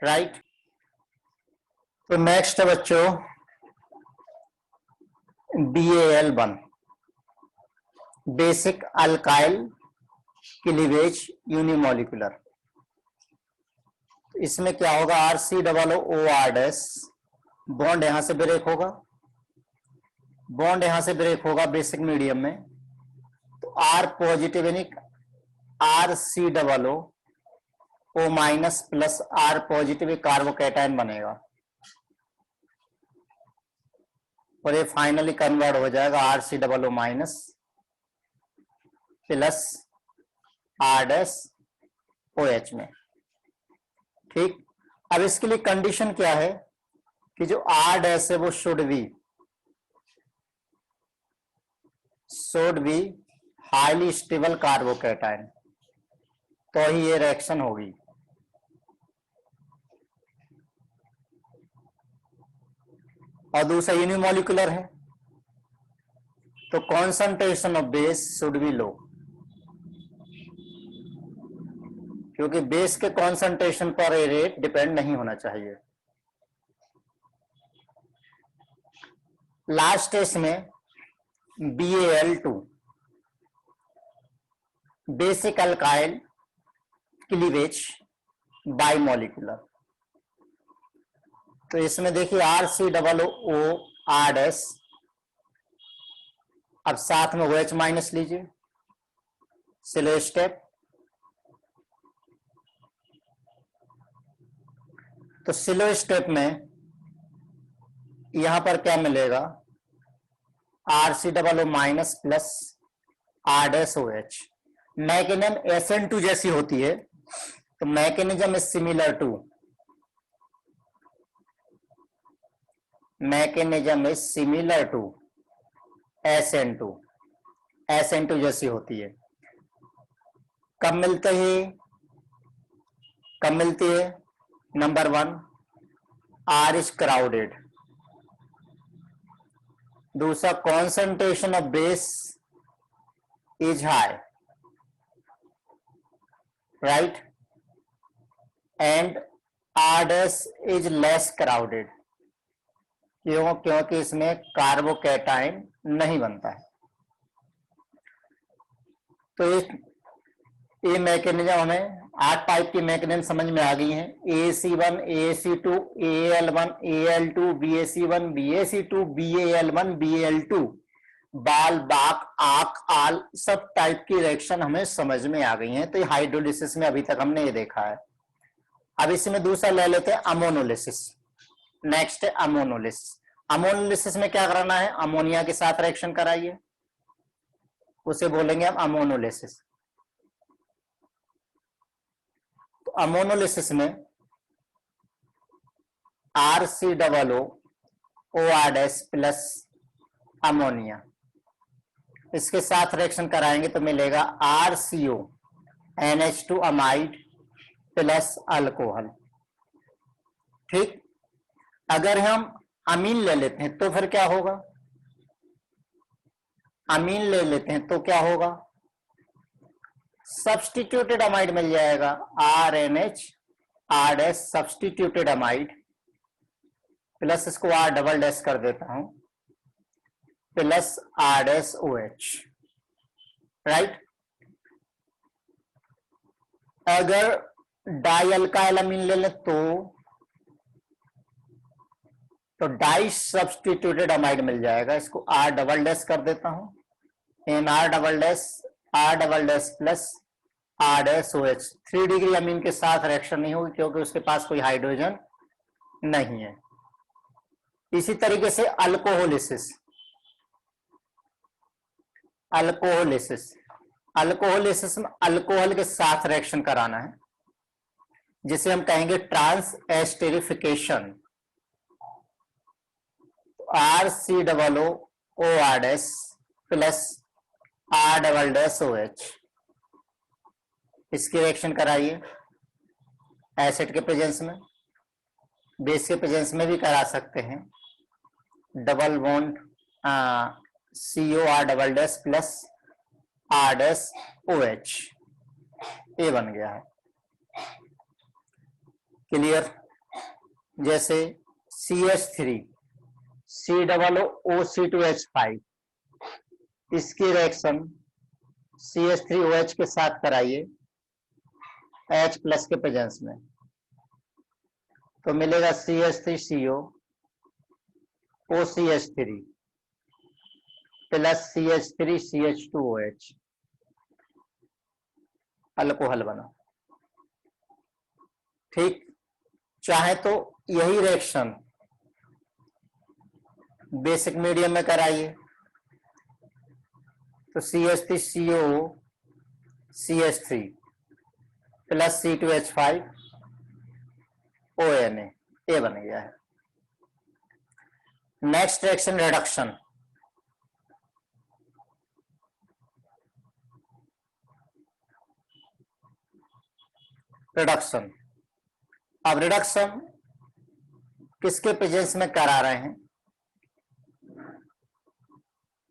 Right? तो नेक्स्ट है बच्चों BAL1, basic alkyl cleavage unimolecular. इसमें क्या होगा? RCOO R डैश, बॉन्ड यहां से ब्रेक होगा, बॉन्ड यहां से ब्रेक होगा बेसिक मीडियम में, तो R पॉजिटिव यानी RCOO O minus plus R positive carbocation बनेगा और ये फाइनली कन्वर्ट हो जाएगा RCOO minus plus R dash OH में। ठीक? अब इसके लिए कंडीशन क्या है कि जो R डैश है वो should be highly stable carbocation, तो ही ये रिएक्शन होगी। और दूसरा यूनिमोलिकुलर है तो concentration of base should be low, क्योंकि बेस के कॉन्सेंट्रेशन पर ये रेट डिपेंड नहीं होना चाहिए। लास्ट टेस्ट में BAL2, बेसिक अल्काइल क्लीवेज बाइमोलिकुलर। तो इसमें देखिए RCOO R डैश, अब साथ में OH माइनस लीजिए, स्लो स्टेप। तो स्लो स्टेप में यहां पर क्या मिलेगा? RCOO minus plus R dash OH। Mechanism SN2 जैसी होती है, तो mechanism is similar to, mechanism is similar to SN2, SN2 जैसी होती है। कब मिलती है? नंबर 1, R इज क्राउडेड, दूसरा concentration of base is high, right, and R dash is less crowded. क्यों? क्योंकि इसमें कार्बोकैटायन नहीं बनता है। तो ये मैकेनिज्म हमें 8 टाइप की मैकेनिज्म समझ में आ गई हैं। AAC1, AAC2, AAL1, AL2, BAC1, BAC2, BAL1, BAL2, बाल, बाक, आक, आल, सब टाइप की रिएक्शन हमें समझ में आ गई हैं। तो ये हाइड्रोलिसिस में अभी तक हमने ये देखा है। अब इसमें दूसरा ले लेते हैं अमोनोलिसिस। नेक्स्ट है अमोनोलिसिस। अमोनोलिसिस में क्या कराना है? अमोनिया के साथ रिएक्शन कराइए, उसे बोलेंगे हम अमोनोलिसिस। तो अमोनोलिसिस में RCOO OR- प्लस अमोनिया, इसके साथ रिएक्शन कराएंगे तो मिलेगा RCO NH2 amide plus alcohol. ठीक, अगर हम अमीन ले लेते हैं तो फिर क्या होगा? अमीन ले लेते हैं तो क्या होगा? सब्स्टिट्यूटेड अमाइड मिल जाएगा, RNH R- substituted amide plus इसको R डबल डैश कर देता हूं प्लस R-OH, राइट। अगर डाई अल्काइल अमीन ले लें तो डाई सब्स्टिट्यूटेड अमाइड मिल जाएगा, इसको R डबल डैश कर देता हूं, NR double dash plus R-OH। 3 degree amine के साथ रिएक्शन नहीं होगी क्योंकि उसके पास कोई हाइड्रोजन नहीं है। इसी तरीके से अल्कोहोलिसिस, अल्कोहोलिसिस में अल्कोहल के साथ रिएक्शन कराना है, जिसे हम कहेंगे ट्रांस एस्टेरिफिकेशन। RCOO OR- प्लस R-OH, इसकी रिएक्शन कराइए एसिड के प्रेजेंस में, बेस के प्रेजेंस में भी करा सकते हैं। Double bond COR- plus R-OH, ये बन गया है। क्लियर? जैसे CH3 COOC2H5, इसकी रिएक्शन CH3OH के साथ कराइए H प्लस के प्रेजेंस में, तो मिलेगा CH3CO OCH3 plus CH3CH2OH, alcohol बना। ठीक, चाहे तो यही रिएक्शन बेसिक मीडियम में कराइए, तो CH3CO CH3 plus C2H5 ONA, ये बन गया है। Next reaction reduction. रिडक्शन, अब रिडक्शन किसके प्रेजेंस में करा रहे हैं?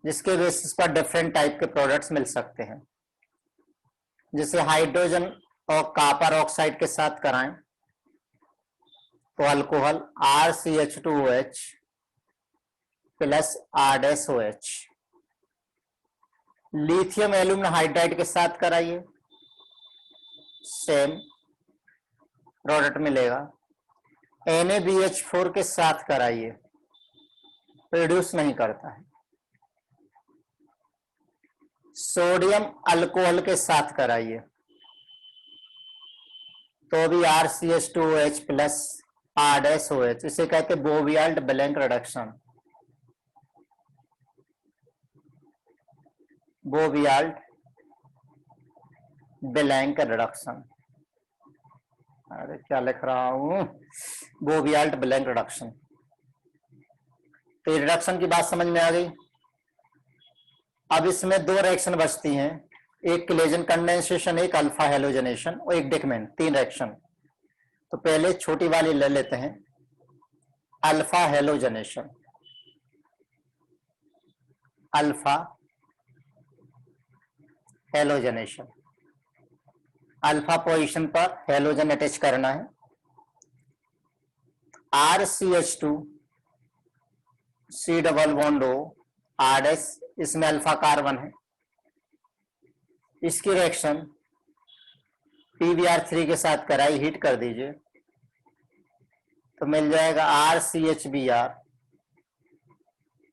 जिसके बेसिस पर डिफरेंट टाइप के प्रोडक्ट्स मिल सकते हैं। जैसे हाइड्रोजन और कॉपर ऑक्साइड के साथ कराएं तो alcohol RCH2OH plus R-OH। Lithium aluminium hydride के साथ कराइए, सेम प्रोडक्ट मिलेगा। NaBH4 के साथ कराइए, प्रोड्यूस नहीं करता है। सोडियम अल्कोहल के साथ कराइए तो भी RCH2OH प्लस R-OH, इसे कहते हैं बोवियाल्ट ब्लैंक रिडक्शन। बोवियाल्ट ब्लैंक रिडक्शन, अरे क्या लिख रहा हूं, बोवियाल्ट ब्लैंक रिडक्शन। तो रिडक्शन की बात समझ में आ गई। अब इसमें 2 रिएक्शन बचती हैं, एक क्लेजन कंडेंसेशन, एक अल्फा हेलोजनेशन और एक डिकमेन, 3 रिएक्शन। तो पहले छोटी वाली ले लेते हैं, alpha halogenation. Alpha halogenation, alpha position पर हेलोजन अटैच करना है। RCH2 C double bond O R-, इसमें अल्फा कार्बन है, इसकी रिएक्शन PbR3 के साथ कराई, हीट कर दीजिए तो मिल जाएगा RCHBr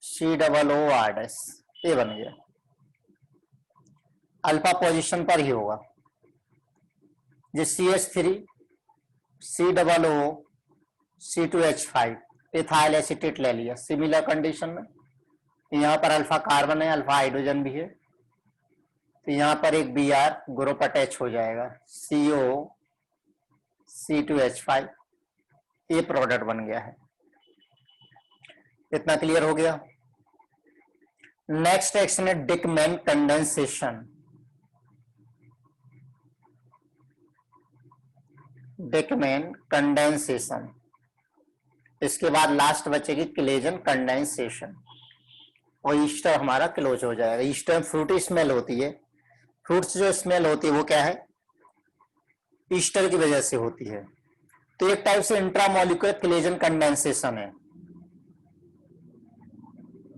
C double O R-, ये बन गया। अल्फा पोजीशन पर ही होगा, जो CH3 C double O C2H5 ethyl acetate ले लिया। सिमिलर कंडीशन में यहाँ पर अल्फा कार्बन है, अल्फा हाइड्रोजन भी है, तो यहाँ पर एक Br ग्रुप अटैच हो जाएगा, CO C2H5, ये प्रोडक्ट बन गया है। इतना क्लियर हो गया। नेक्स्ट एक्शन है डिकमैन कंडेंसेशन। डिकमैन कंडेंसेशन, इसके बाद लास्ट बचेगी क्लेजन कंडेंसेशन और ईस्टर हमारा क्लोज हो जाएगा। ईस्टर में फ्रूटी स्मेल होती है, फ्रूट्स जो स्मेल होती है वो क्या है, ईस्टर की वजह से होती है। तो एक टाइप से इंट्रामोलिकुलर क्लेजन कंडेंसेशन है।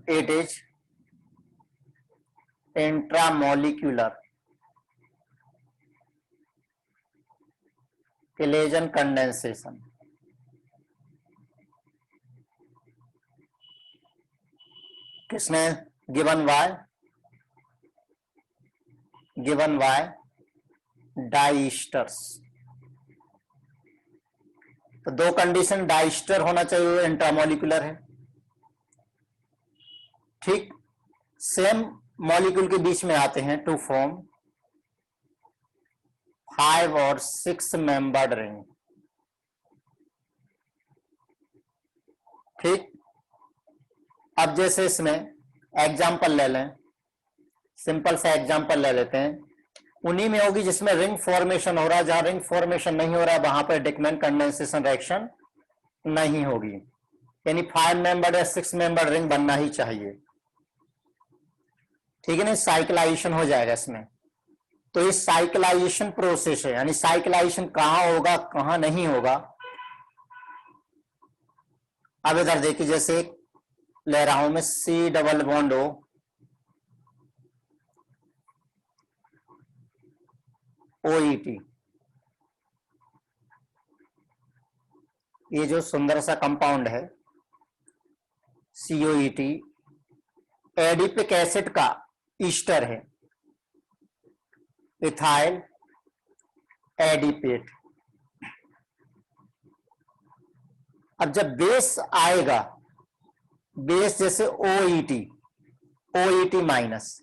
It is intramolecular Claisen condensation. किसने गिवन बाय डाइस्टर्स। तो दो कंडीशन, डाइस्टर होना चाहिए, इंट्रामोलिकुलर है, ठीक। सेम मॉलिक्यूल के बीच में आते हैं टू फॉर्म 5 और 6 मेंबर्ड रिंग, ठीक। अब जैसे इसमें एग्जाम्पल ले लें, सिंपल सा एग्जाम्पल ले लेते हैं, उन्हीं में होगी जिसमें रिंग फॉर्मेशन हो रहा है। जहां रिंग फॉर्मेशन नहीं हो रहा है वहां पर डिकमैन कंडेंसेशन रिएक्शन नहीं होगी, यानी 5 मेंबर्ड या 6 मेंबर्ड रिंग बनना ही चाहिए, ठीक है ना। साइक्लाइजेशन हो जाएगा इसमें। तो ये साइक्लाइजेशन प्रोसेस है, यानी साइक्लाइजेशन कहां होगा कहां नहीं होगा। अब इधर देखिए, जैसे ले रहा हूं मैं C double bond O OET, ये जो सुंदर सा कंपाउंड है COET एडिपिक एसिड का ईस्टर है, इथाइल एडिपेट। अब जब बेस आएगा, बेस जैसे OET माइनस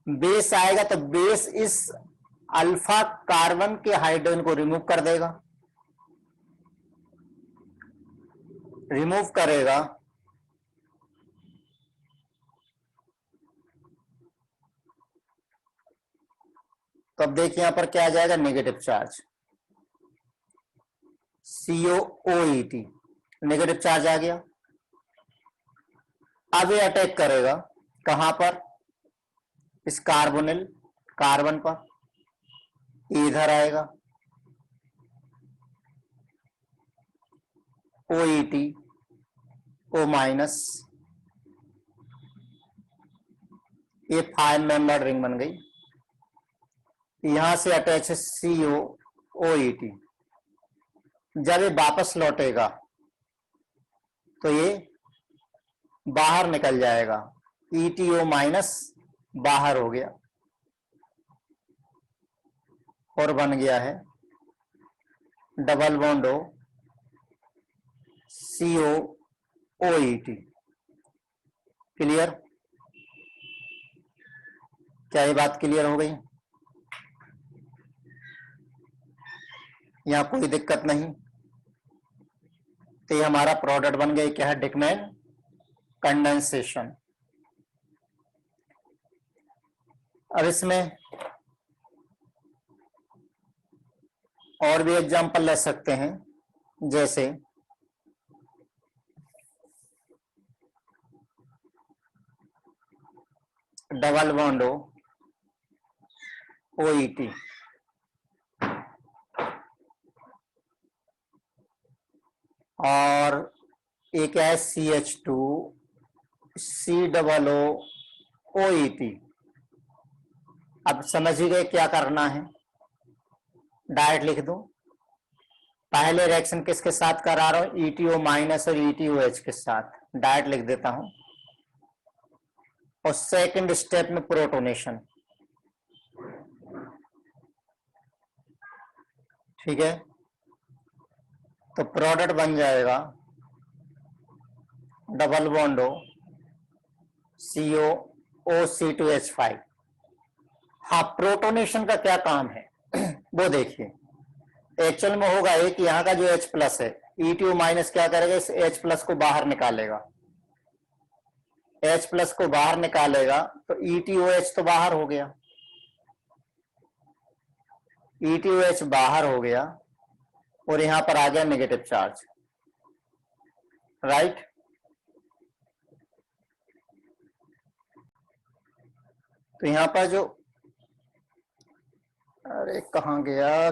बेस आएगा, तो बेस इस अल्फा कार्बन के हाइड्रोजन को रिमूव कर देगा, रिमूव करेगा, तो अब देखिए यहां पर क्या आ जाएगा, negative charge, COOET negative charge आ गया। अब ये अटैक करेगा कहां पर, इस कार्बोनिल कार्बन पर, इधर आएगा OET O माइनस, ये 5 मेंबर्ड रिंग बन गई। यहां से अटैच है COOET। जब ये वापस लौटेगा तो ये बाहर निकल जाएगा, ETO माइनस बाहर हो गया और बन गया है double bond O COOET। Clear? क्या ये बात क्लियर हो गई? यहां कोई दिक्कत नहीं। तो ये हमारा प्रोडक्ट बन गया, क्या है, डिकमैन कंडेंसेशन। अब इसमें और भी एग्जांपल ले सकते हैं, जैसे डबल बॉन्ड OET, और एक है CH2 COOET। अब समझ ही गए क्या करना है, डायरेक्ट लिख दूं। पहले रिएक्शन किसके साथ करा रहा हूं, ETO माइनस और ETOH के साथ, डायरेक्ट लिख देता हूं। और सेकंड स्टेप में प्रोटोनेशन, ठीक है। तो प्रोडक्ट बन जाएगा डबल बॉन्ड COOC2H5। हाँ, प्रोटोनेशन का क्या काम है वो देखिए। एक्चुअल में होगा एक, यहाँ का जो H प्लस है, ETO माइनस क्या करेगा, इस H प्लस को बाहर निकालेगा। H प्लस को बाहर निकालेगा तो ETOH तो बाहर हो गया, ETOH बाहर हो गया और यहां पर आ गया नेगेटिव चार्ज, राइट। तो यहां पर जो, अरे कहां गया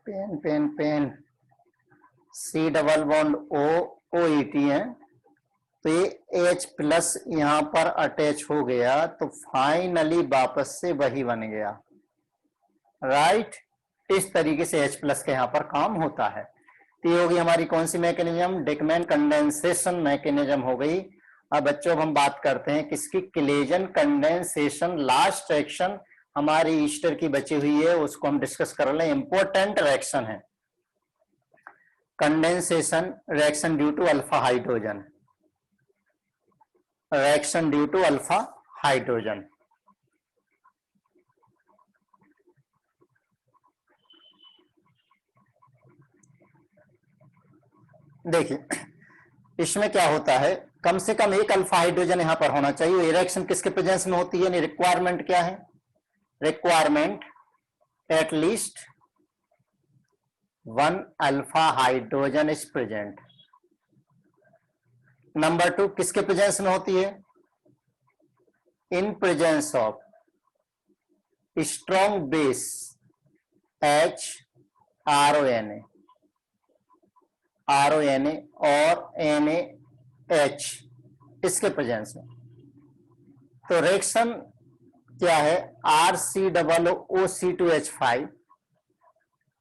pen pen pen, C double bond OET है, तो ये H प्लस यहां पर अटैच हो गया, तो फाइनली वापस से वही बन गया, राइट। इस तरीके से H प्लस के यहां पर काम होता है। तो ये होगी हमारी कौन सी मैकेनिज्म, डिकमैन कंडेंसेशन मैकेनिज्म हो गई। अब बच्चों हम बात करते हैं किसकी, क्लेजन कंडेंसेशन। लास्ट रिएक्शन हमारी ईस्टर की बची हुई है, उसको हम डिस्कस कर लें, इंपॉर्टेंट रिएक्शन है। Condensation reaction due to alpha hydrogen, reaction due to alpha hydrogen. देखिए इसमें क्या होता है, कम से कम एक अल्फा हाइड्रोजन यहां पर होना चाहिए। रिएक्शन किसके प्रेजेंस में होती है, रिक्वायरमेंट क्या है, requirement at least one alpha hydrogen is present. Number 2 किसके प्रेजेंस में होती है, in presence of strong base H RONA और NaH, इसके प्रेजेंस में। तो रिएक्शन क्या है, RCOOC2H5,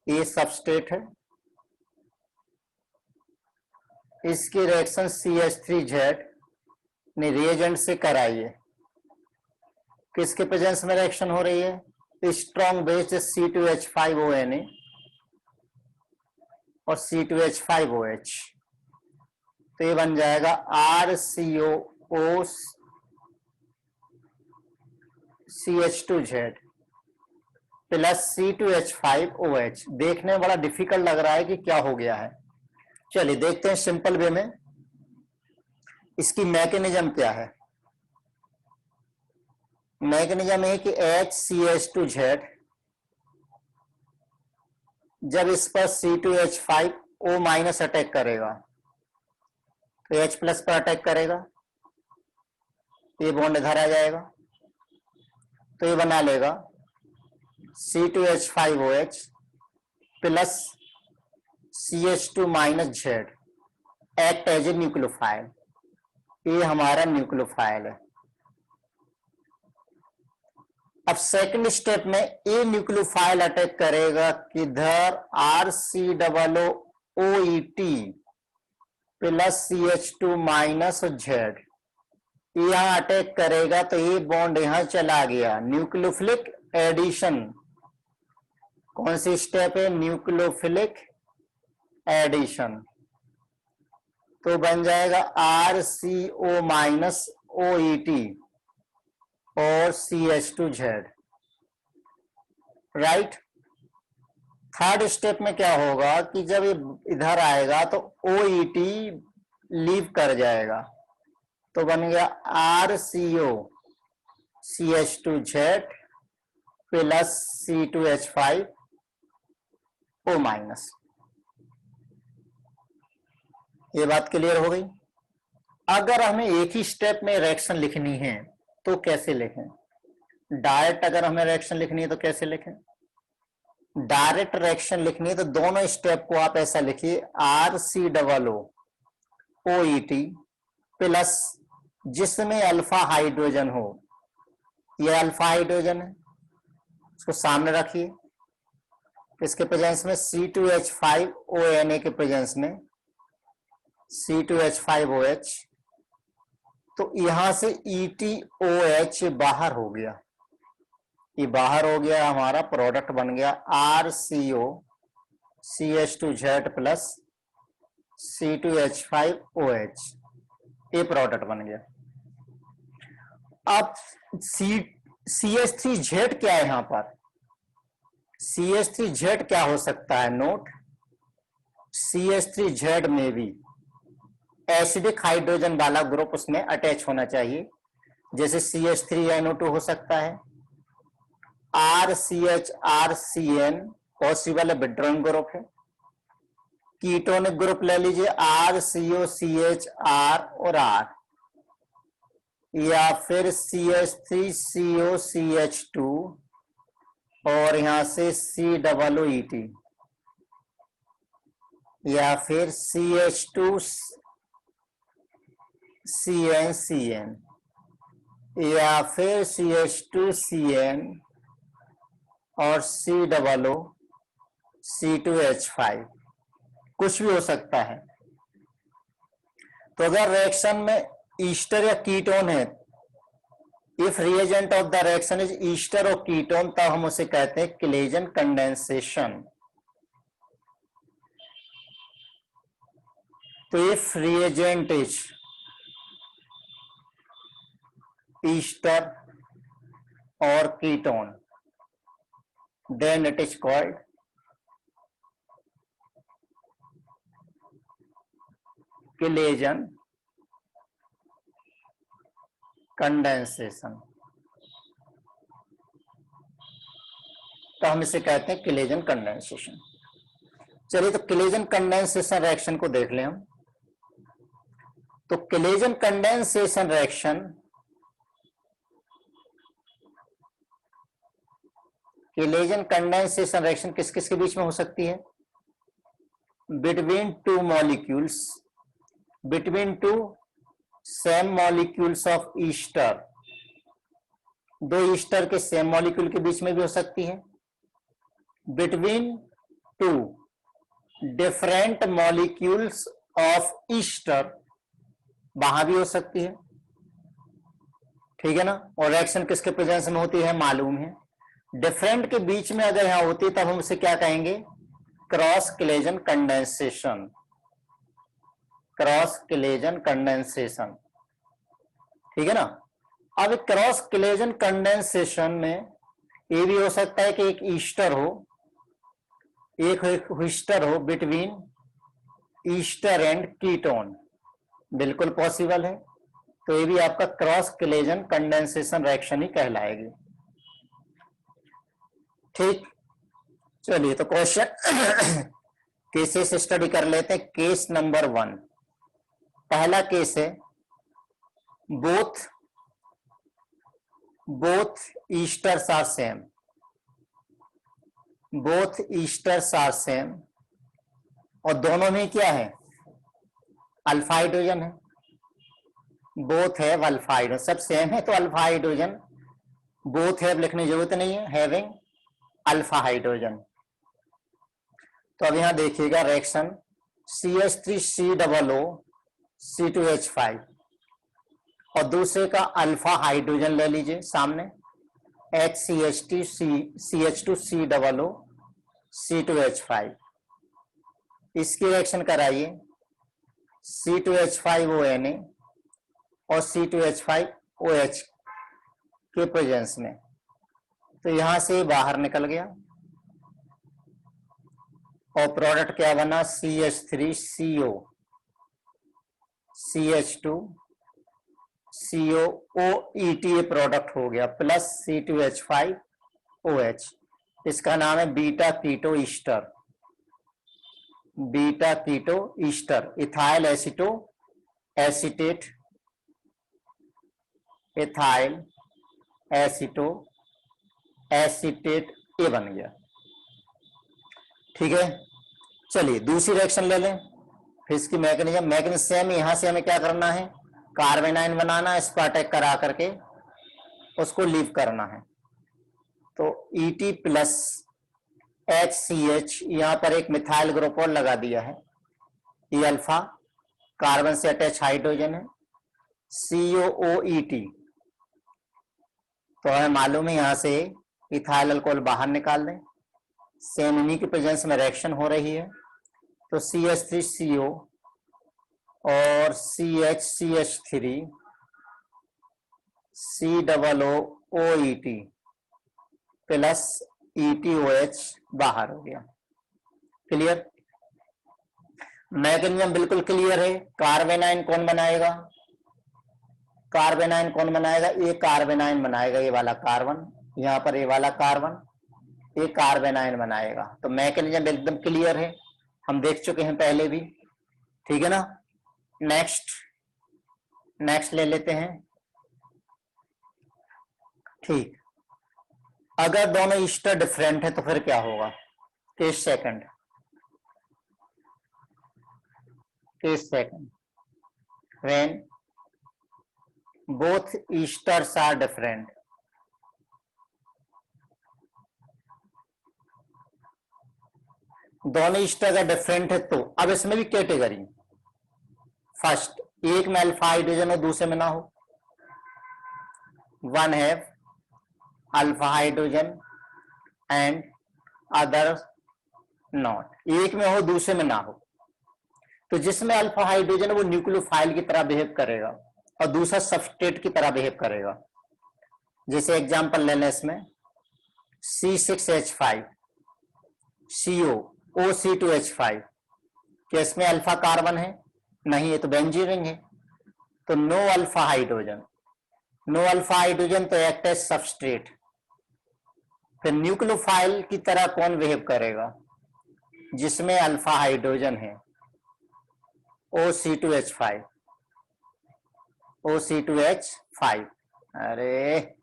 ये सबस्ट्रेट है, इसकी रिएक्शन CH3Z ने रिएजेंट से कराई है। किसके प्रेजेंस में रिएक्शन हो रही है, स्ट्रॉन्ग बेस C2H5ONA और C2H5OH। तो ये बन जाएगा RCOOCH2Z प्लस C2H5OH। देखने में बड़ा डिफिकल्ट लग रहा है कि क्या हो गया है, चलिए देखते हैं सिंपल वे में इसकी मैकेनिज्म क्या है। मैकेनिज्म है कि HCH2Z जब इस पर C2H5O माइनस अटैक करेगा तो H प्लस पर अटैक करेगा, ये बॉन्ड इधर आ जाएगा, तो ये बना लेगा C2H5OH plus CH2 minus Z, act as a nucleophile. ये हमारा न्यूक्लियोफाइल है। अब सेकंड स्टेप में ए न्यूक्लियोफाइल अटैक करेगा किधर, RCOOET plus CH2 minus Z, यहां अटैक करेगा, तो ये बॉन्ड यहां चला गया, न्यूक्लियोफिलिक एडिशन। कौन सी स्टेप है, न्यूक्लियोफिलिक एडिशन। तो बन जाएगा RCO माइनस OET और CH2Z, राइट। थर्ड स्टेप में क्या होगा कि जब ये इधर आएगा तो OET लीव कर जाएगा, तो बन गया RCO CH2Z plus C2H5O minus. ये बात क्लियर हो गई। अगर हमें एक ही स्टेप में रिएक्शन लिखनी है तो कैसे लिखें, डायरेक्ट अगर हमें रिएक्शन लिखनी है तो कैसे लिखें? डायरेक्ट रिएक्शन लिखनी है तो दोनों स्टेप को आप ऐसा लिखिए, RCOOET प्लस जिसमें अल्फा हाइड्रोजन हो, ये अल्फा हाइड्रोजन है, इसको सामने रखिए, इसके प्रेजेंस में C2H5ONA के प्रेजेंस में C2H5OH, तो यहां से ETOH बाहर हो गया, ये बाहर हो गया, हमारा प्रोडक्ट बन गया RCOCH2Z प्लस C2H5OH, ये प्रोडक्ट बन गया। अब CH3Z क्या है यहां पर? CH3Z क्या हो सकता है? नोट, CH3Z में भी एसिडिक हाइड्रोजन वाला ग्रुप उसमें अटैच होना चाहिए, जैसे CH3NO2 हो सकता है, RCHRCN पॉसिबल है, विड्रॉइंग ग्रुप है। कीटोनिक ग्रुप ले लीजिए RCOCHR और R, या फिर CH3COCH2 और यहां से COOET, या फिर CH2CNCN, या फिर CH2CN और C2H5, कुछ भी हो सकता है। तो अगर रिएक्शन में ईस्टर या कीटोन है, if reagent of the reaction is Easter और कीटोन, तब हम उसे कहते हैं क्लेजन कंडेंसेशन। तो इफ रिएजेंट इज ईस्टर और ketone, then it is called Claisen condensation। तो हम इसे कहते हैं Claisen condensation। चलिए, तो Claisen condensation रिएक्शन को देख लें हम। तो Claisen condensation reaction Claisen condensation reaction किस किस के बीच में हो सकती है? Between two molecules, between two same molecules of Easter, दो ईस्टर के सेम मॉलिक्यूल के बीच में भी हो सकती है। Between two different molecules of Easter, वहां भी हो सकती है, ठीक है ना। और रिएक्शन किसके प्रेजेंस में होती है? मालूम है। डिफरेंट के बीच में अगर यहां होती है तब हम उसे क्या कहेंगे? Cross Claisen condensation, cross Claisen condensation, ठीक है ना। अब क्रॉस क्लेजन कंडेंसेशन में ये भी हो सकता है कि एक ईस्टर हो, एक ईस्टर हो बिटवीन ईस्टर एंड कीटोन, बिल्कुल पॉसिबल है। तो ये भी आपका क्रॉस क्लेजन कंडेंसेशन रिएक्शन ही कहलाएगी, ठीक। चलिए, तो क्वेश्चन केसेस स्टडी कर लेते हैं। केस नंबर 1, पहला केस है, both esters are same, both esters are same, और दोनों में क्या है? अल्फा हाइड्रोजन है, बोथ है अल्फा हाइड्रोजन, सब सेम है तो अल्फा हाइड्रोजन, बोथ है लिखने की जरूरत नहीं है, हैविंग अल्फा हाइड्रोजन। तो अब यहां देखिएगा रिएक्शन CH3COO C2H5 और दूसरे का अल्फा हाइड्रोजन ले लीजिए सामने, HCH2COO C2H5, इसकी रिएक्शन कराइए C2H5ONA और C2H5OH के प्रेजेंस में। तो यहां से बाहर निकल गया और प्रोडक्ट क्या बना? CH3CO CH2COOET प्रोडक्ट हो गया प्लस C2H5OH, इसका नाम है beta keto ester, beta keto ester, ethyl aceto acetate, ethyl aceto acetate ए बन गया। ठीक है, चलिए दूसरी रिएक्शन ले लें। फिर इसकी मैकेनिज्म सेम, यहां से हमें क्या करना है, कार्बन आयन बनाना, इस पर अटैक करा करके उसको लीव करना है। तो ET प्लस HCH, यहां पर एक मिथाइल ग्रुप और लगा दिया है, ये अल्फा कार्बन से अटैच हाइड्रोजन है, COOET। तो हमें मालूम है यहां से इथाइल अल्कोहल बाहर निकाल दें, सेम इन्हीं की प्रेजेंस में रिएक्शन हो रही है। तो CH3CO और CH3 COOET प्लस ETOH बाहर हो गया। क्लियर, मैकेनिज्म बिल्कुल क्लियर है। कार्बन आयन कौन बनाएगा, कार्बन आयन कौन बनाएगा, ये कार्बन आयन बनाएगा, ये वाला कार्बन, यहां पर ये वाला कार्बन, ये कार्बन आयन बनाएगा। तो मैकेनिज्म एकदम क्लियर है, हम देख चुके हैं पहले भी। ठीक है ना, नेक्स्ट ले लेते हैं। ठीक, अगर दोनों ईस्टर डिफरेंट है तो फिर क्या होगा, case second, when both esters are different. दोनों ईस्टर अगर डिफरेंट है तो अब इसमें भी कैटेगरी, फर्स्ट एक में अल्फा हाइड्रोजन हो दूसरे में ना हो, one have alpha hydrogen and other not, एक में हो दूसरे में ना हो। तो जिसमें अल्फा हाइड्रोजन वो न्यूक्लियोफाइल की तरह बिहेव करेगा और दूसरा सबस्ट्रेट की तरह बिहेव करेगा। जैसे एग्जांपल ले लें इसमें C6H5 CO OC2H5, क्या इसमें अल्फा कार्बन है, नहीं, ये तो बेंजीन रिंग है। तो no alpha hydrogen, no alpha hydrogen तो एक्ट एज सबस्ट्रेट। फिर न्यूक्लियोफाइल की तरह कौन बिहेव करेगा, जिसमें अल्फा हाइड्रोजन है, OC2H5, OC2H5, अरे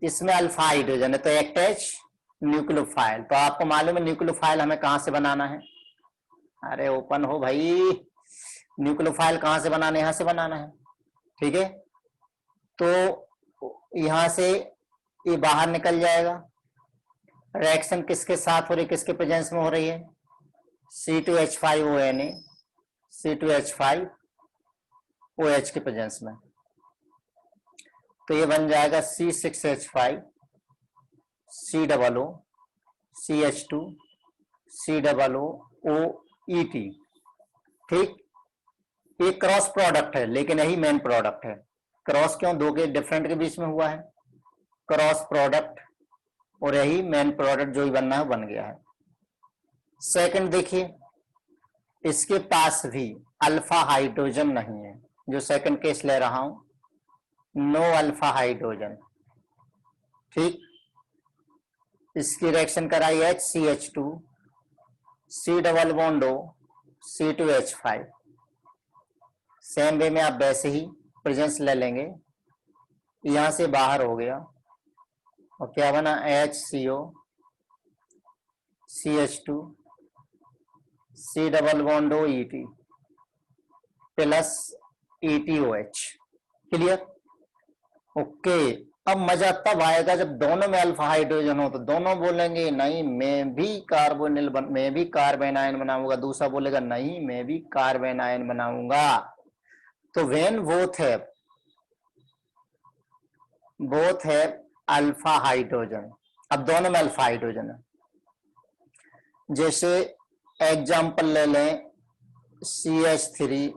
इसमें अल्फा हाइड्रोजन है तो एक्ट एज न्यूक्लियोफाइल। तो आपको मालूम है न्यूक्लियोफाइल हमें कहां से बनाना है, अरे ओपन हो भाई, न्यूक्लियोफाइल कहां से बनाना है, यहां से बनाना है। ठीक है, तो यहां से ये बाहर निकल जाएगा। रिएक्शन किसके साथ हो रही, किसके प्रेजेंस में हो रही है, C2H5ONA C2H5OH के प्रेजेंस में। तो ये बन जाएगा C6H5 COO CH2 COOET। ठीक, ये क्रॉस प्रोडक्ट है लेकिन यही मेन प्रोडक्ट है। क्रॉस क्यों, दो के डिफरेंट के बीच में हुआ है, क्रॉस प्रोडक्ट, और यही मेन प्रोडक्ट जो ही बनना है बन गया है। सेकंड देखिए, इसके पास भी अल्फा हाइड्रोजन नहीं है, जो सेकंड केस ले रहा हूं, नो अल्फा हाइड्रोजन। ठीक, इसकी रिएक्शन कराई HCH2 C double bond O C2H5। Same way में आप वैसे ही प्रेजेंस ले लेंगे, यहां से बाहर हो गया और क्या बना, HCO CH2 C double bond O ET plus ETOH। Clear, okay. अब मजा तब आएगा जब दोनों में अल्फा हाइड्रोजन हो, तो दोनों बोलेंगे नहीं मैं भी मैं भी कार्बन आयन बनाऊंगा, दूसरा बोलेगा नहीं मैं भी कार्बन आयन बनाऊंगा। तो व्हेन बोथ है अल्फा हाइड्रोजन, अब दोनों में अल्फा हाइड्रोजन है। जैसे एग्जांपल ले लें CH3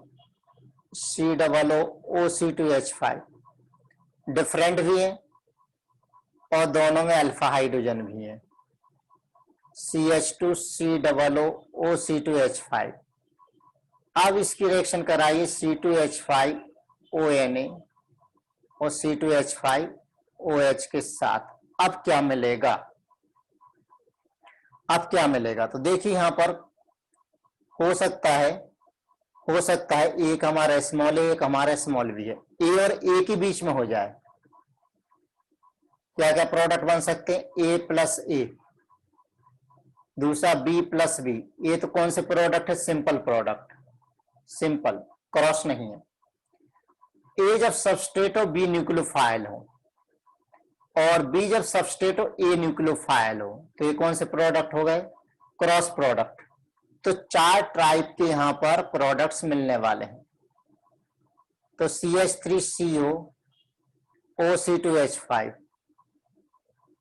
COO OC2H5, डिफरेंट भी है और दोनों में अल्फा हाइड्रोजन भी है, CH2 COO OC2H5। अब इसकी रिएक्शन कराइए C2H5ONA और C2H5OH के साथ। अब क्या मिलेगा, तो देखिए यहां पर हो सकता है एक हमारा स्मॉल ए एक हमारा स्मॉल बी है, ए और ए के बीच में हो जाए, क्या क्या प्रोडक्ट बन सकते हैं, ए प्लस ए, दूसरा बी प्लस बी। ये तो कौन से प्रोडक्ट है, सिंपल प्रोडक्ट, सिंपल, क्रॉस नहीं है। ए जब सबस्ट्रेट हो, बी न्यूक्लियोफाइल हो, और बी जब सबस्ट्रेट हो, ए न्यूक्लियोफाइल हो, तो ये कौन से प्रोडक्ट हो गए, क्रॉस प्रोडक्ट। तो 4 टाइप के यहां पर प्रोडक्ट्स मिलने वाले हैं। तो CH3CO OC2H5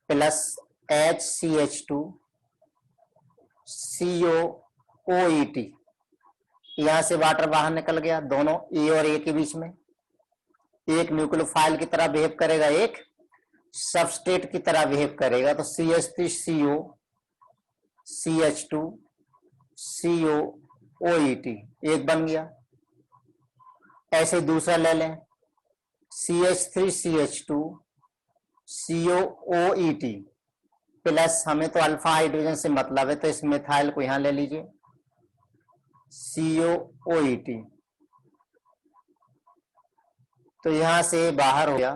plus HCH2 COOET, यहां से वाटर बाहर निकल गया, दोनों ए और ए के बीच में। एक न्यूक्लियोफाइल की तरह बिहेव करेगा, एक सबस्ट्रेट की तरह बिहेव करेगा। तो CH3CO CH2 COOET एक बन गया। ऐसे दूसरा ले लें, CH3CH2 COOET प्लस, हमें तो अल्फा हाइड्रोजन से मतलब है, तो इस मिथाइल को यहां ले लीजिए, COOET। तो यहां से बाहर हो गया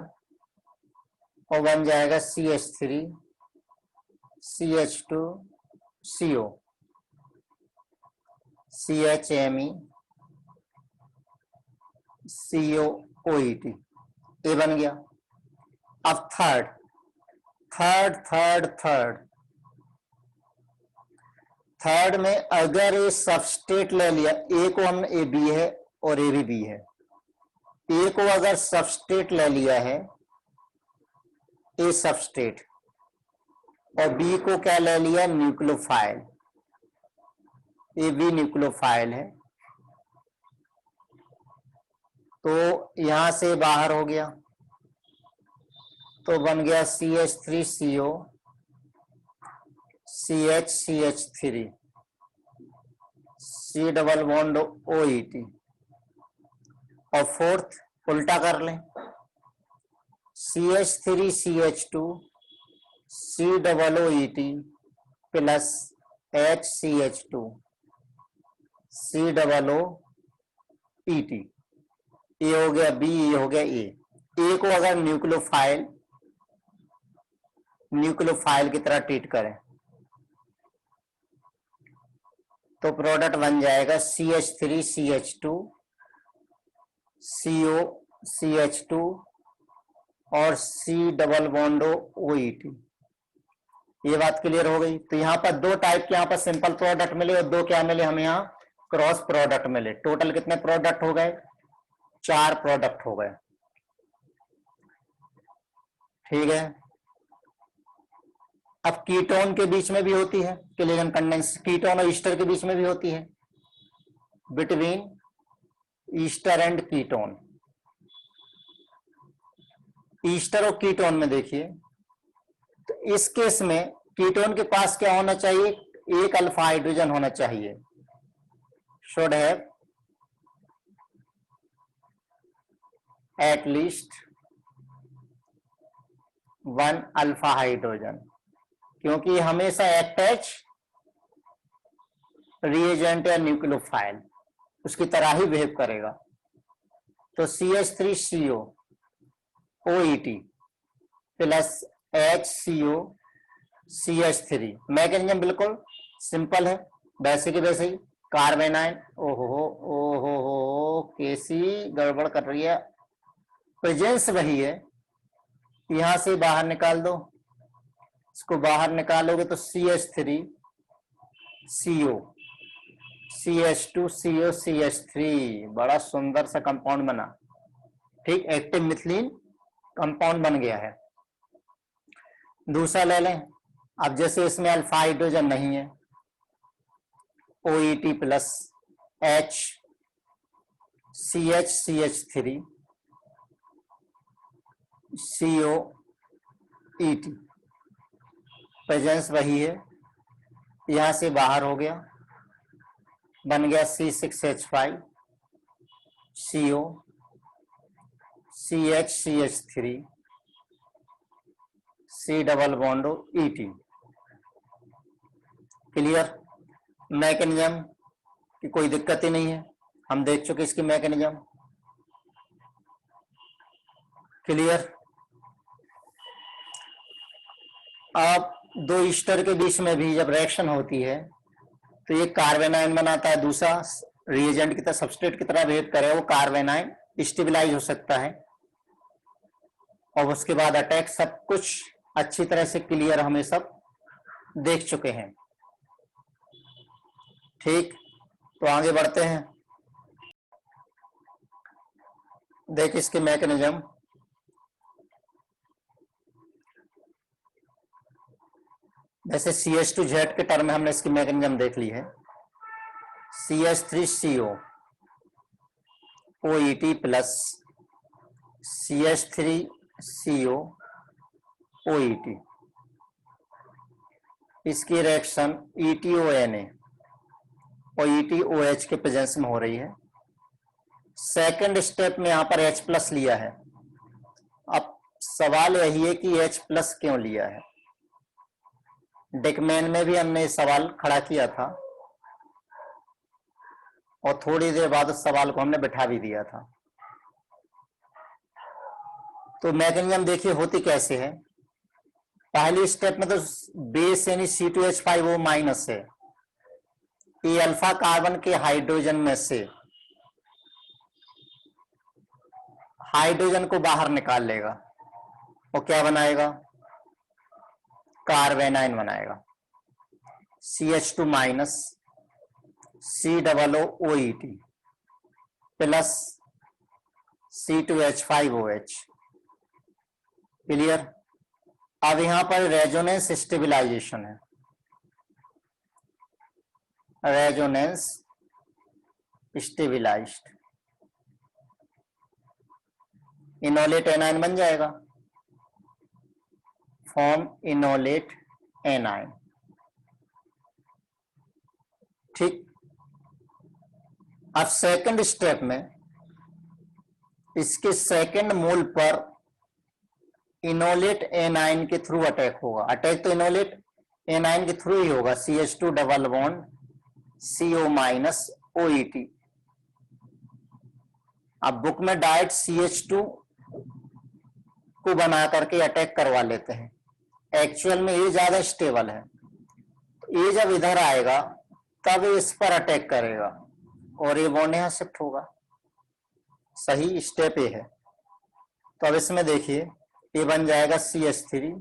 और बन जाएगा CH3 CH2 CO CHME COOET, ये बन गया। अब थर्ड में अगर ये सबस्ट्रेट ले लिया, ए को हमने, ए बी है और ए भी बी है, ए को अगर सबस्ट्रेट ले लिया है, ए सबस्ट्रेट, और बी को क्या ले लिया, न्यूक्लियोफाइल, ए बी न्यूक्लियोफाइल है, तो यहां से बाहर हो गया, तो बन गया CH3CO CH3 C double bond OET। और फोर्थ उल्टा कर लें, CH3CH2 COOET plus HCH2 COOET, ये हो गया बी, ये हो गया ए। ए को अगर न्यूक्लियोफाइल की तरह ट्रीट करें, तो प्रोडक्ट बन जाएगा CH3CH2 COCH2 और C डबल बॉन्ड OET। ये बात क्लियर हो गई। तो यहाँ पर 2 टाइप के यहाँ पर सिंपल प्रोडक्ट मिले और 2 क्या मिले हमें, यहाँ क्रॉस प्रोडक्ट मिले। टोटल कितने प्रोडक्ट हो गए, 4 प्रोडक्ट हो गए। ठीक है। अब कीटोन के बीच में भी होती है क्लेवेन कंडेंस, कीटोन और ईस्टर के बीच में भी होती है, between Easter and ketone. Easter और कीटोन में देखिए, तो इस केस में कीटोन के पास क्या होना चाहिए, एक अल्फा हाइड्रोजन होना चाहिए, should have at least 1 alpha hydrogen, क्योंकि हमेशा अटैच रिएजेंट या न्यूक्लियोफाइल उसकी तरह ही बिहेव करेगा। तो CH3CO OET plus HCO CH3, mechanism बिल्कुल सिंपल है, वैसे की वैसे ही। कार्बेनाइन, ओहो कैसी गड़बड़ कर रही है, प्रेजेंस वही है, यहां से बाहर निकाल दो, इसको बाहर निकालोगे तो CH3CO CH2 CO CH3, बड़ा सुंदर सा कंपाउंड बना। ठीक, एक्टिव मिथिलीन कंपाउंड बन गया है। दूसरा ले लें, अब जैसे इसमें अल्फा हाइड्रोजन नहीं है, OET plus H CH3 COET, presence वही है, यहां से बाहर हो गया, बन गया C6H5 CO CH3 C double bond ET। Clear, mechanism की कोई दिक्कत ही नहीं है, हम देख चुके इसकी मैकेनिज्म। क्लियर। अब दो ईस्टर के बीच में भी जब रिएक्शन होती है तो ये कार्बन आयन बनाता है, दूसरा रिएजेंट की तरह सब्सट्रेट की तरह बिहेव करे, वो कार्बन आयन स्टेबलाइज हो सकता है। और उसके बाद अटैक, सब कुछ अच्छी तरह से क्लियर हमें सब देख चुके हैं। ठीक, तो आगे बढ़ते हैं। देख इसके मैकेनिज्म। वैसे CH2Z के टर्म में हमने इसकी मैकेनिज्म देख ली है। CH3CO OET plus CH3CO OET, इसकी रिएक्शन ETONA और ETOH के प्रेजेंस में हो रही है। सेकंड स्टेप में यहां पर H प्लस लिया है। अब सवाल यही है कि H प्लस क्यों लिया है। डिकमैन में भी हमने सवाल खड़ा किया था और थोड़ी देर बाद उस सवाल को हमने बिठा भी दिया था। तो मैकेनिज्म देखिए होती कैसे है। पहली स्टेप में तो बेस यानी C2H5O माइनस है, ये अल्फा कार्बन के हाइड्रोजन में से हाइड्रोजन को बाहर निकाल लेगा और क्या बनाएगा, कार्बन आयन बनाएगा। CH2 minus COOET plus C2H5OH। Clear. अब यहां पर रेजोनेंस स्टेबलाइजेशन है, रेजोनेंस स्टेबलाइज्ड, इनोलेट एनायन बन जाएगा, फॉर्म इनोलेट एनायन। ठीक। अब सेकंड स्टेप में इसके सेकंड मोल पर इनोलेट एनायन के थ्रू अटैक होगा। अटैक तो इनोलेट एनायन के थ्रू ही होगा। CH2 double bond CO minus OET। अब बुक में डायरेक्ट CH2 को बना करके अटैक करवा लेते हैं। एक्चुअल में ये ज्यादा स्टेबल है, ये जब इधर आएगा तब इस पर अटैक करेगा और ये बॉन्ड यहां शिफ्ट होगा। सही स्टेप ये है। तो अब इसमें देखिए ये बन जाएगा CH3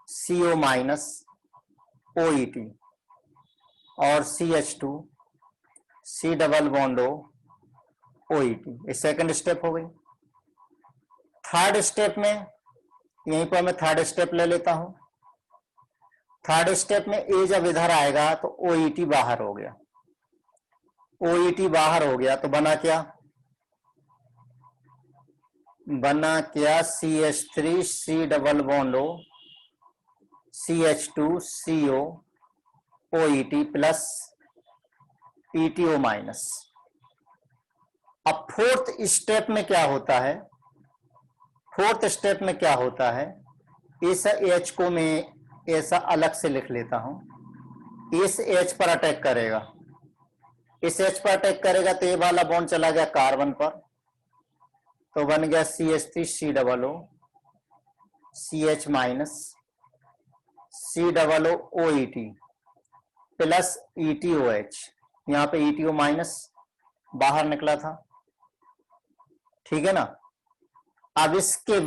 CO माइनस OET और CH2 C double bond O OET। ये सेकंड स्टेप हो गई। थर्ड स्टेप में यहीं पर मैं थर्ड स्टेप ले लेता हूं। थर्ड स्टेप में ए जब इधर आएगा तो OET बाहर हो गया। OET बाहर हो गया तो बना क्या, CH3 C double bond O CH2 CO OET plus ETO minus. अब फोर्थ स्टेप में क्या होता है, फोर्थ स्टेप में क्या होता है, इस H को मैं ऐसा अलग से लिख लेता हूं। इस H पर अटैक करेगा, इस H पर अटैक करेगा तो ये वाला बॉन्ड चला गया कार्बन पर, तो बन गया CH3 C double O CH minus C double O OET plus ETOH। यहां पे ETO माइनस बाहर निकला था। ठीक है ना। अब इसके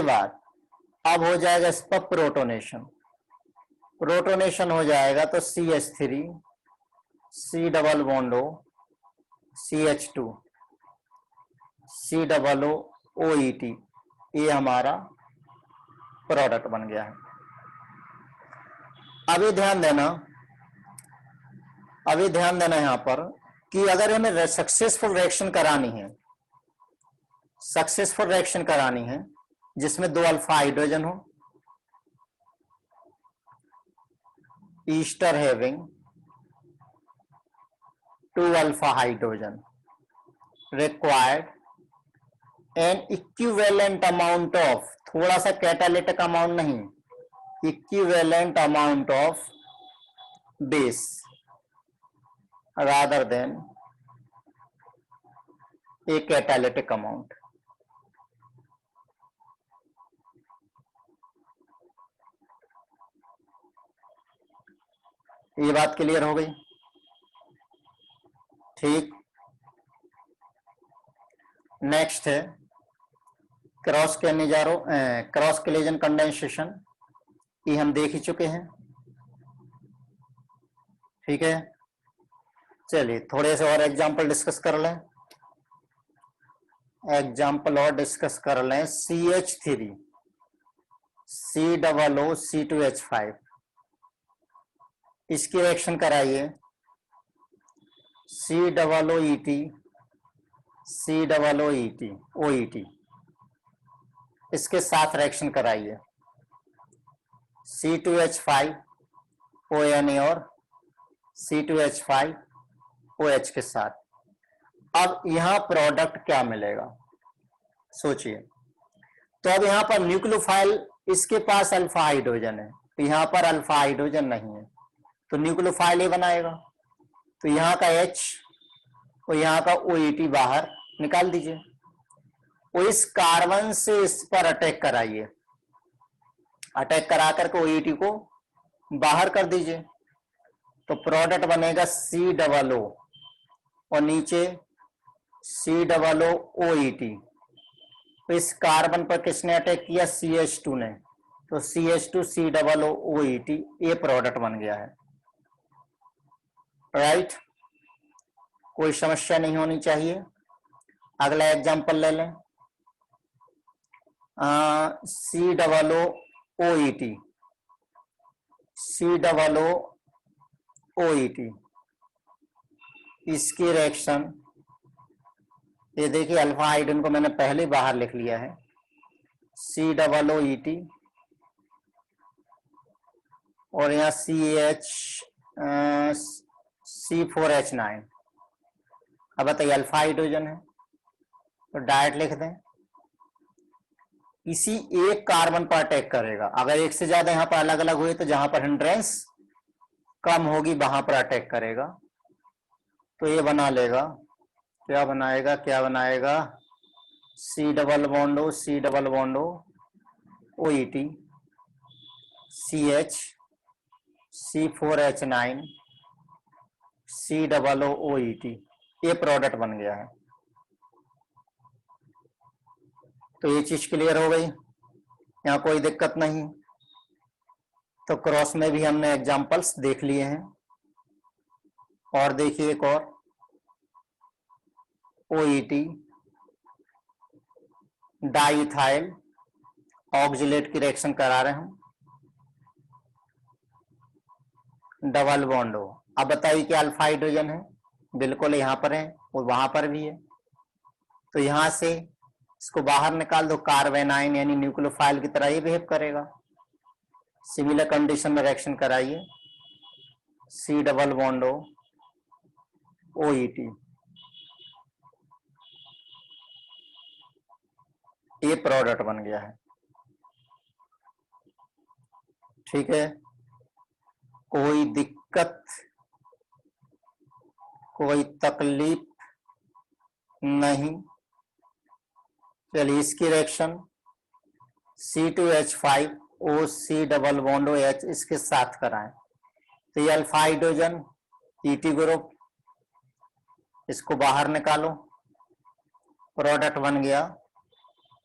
बाद अब हो जाएगा इस पर प्रोटोनेशन। प्रोटोनेशन हो जाएगा तो CH3 C double bond O CH2 C double O OET, ये हमारा प्रोडक्ट बन गया है। अभी ध्यान देना यहां पर कि अगर हमें सक्सेसफुल रिएक्शन करानी है जिसमें 2 अल्फा हाइड्रोजन हो, Easter having 2 alpha hydrogen, required N equivalent amount of, थोड़ा सा कैटालिटिक अमाउंट नहीं, equivalent amount of base rather than a catalytic amount। ये बात क्लियर हो गई। ठीक, नेक्स्ट है cross Cannizzaro cross collision condensation, ये हम देख ही चुके हैं। ठीक है, चलिए थोड़े से और एग्जांपल डिस्कस कर लें। एग्जांपल और डिस्कस कर लें। CH3 COO C2H5, इसकी रिएक्शन कराइए। COOET COOET OET, इसके साथ रिएक्शन कराइए। C2H5 ONA और C2H5 OH के साथ। अब यहां प्रोडक्ट क्या मिलेगा सोचिए। तो अब यहां पर न्यूक्लियोफाइल, इसके पास अल्फा हाइड्रोजन है, तो यहां पर अल्फा हाइड्रोजन नहीं है, तो न्यूक्लियोफाइल ये बनाएगा। तो यहां का H और यहां का OET बाहर निकाल दीजिए। और इस कार्बन से इस पर अटैक कराइए, अटैक करा करके OET को बाहर कर दीजिए। तो प्रोडक्ट बनेगा COO और नीचे COOET। तो इस कार्बन पर किसने अटैक किया? CH2 ने। तो CH2 COOET, ये प्रोडक्ट बन गया है। राइट, कोई समस्या नहीं होनी चाहिए। अगला एग्जांपल ले लें। COOET COOET, इसकी रिएक्शन ये देखिए, अल्फा हाइड्रोजन को मैंने पहले बाहर लिख लिया है। COOET और यहाँ C4H9। अब बताइए, अल्फा हाइड्रोजन है तो डायरेक्ट लिख दें। इसी एक कार्बन पर अटैक करेगा। अगर एक से ज्यादा यहाँ पर अलग अलग हुए तो जहां पर हिंड्रेंस कम होगी वहां पर अटैक करेगा। तो ये बना लेगा, क्या बनाएगा, क्या बनाएगा? C double बॉन्डो OET CH C4H9 COOET, ये प्रोडक्ट बन गया है। तो ये चीज क्लियर हो गई, यहाँ कोई दिक्कत नहीं। तो क्रॉस में भी हमने एग्जांपल्स देख लिए हैं। और देखिए एक और OET डाइथाइल ऑक्जिलेट की रिएक्शन करा रहे हैं, डबल बॉन्ड हो। अब बताइए कि अल्फा हाइड्रोजन है, बिल्कुल यहाँ पर है और वहां पर भी है। तो यहां से इसको बाहर निकाल दो, कार्बेनाइन यानी न्यूक्लियोफाइल की तरह ये बिहेव करेगा। सिमिलर कंडीशन में रिएक्शन कराइए। C डबल बॉन्ड OET, ये प्रोडक्ट बन गया है। ठीक है, कोई दिक्कत, कोई तकलीफ नहीं। चलिए इसकी reaction C2H5O double bond OH इसके साथ कराएं। तो ये अल्फा हाइड्रोजन ET ग्रुप, इसको बाहर निकालो, प्रोडक्ट बन गया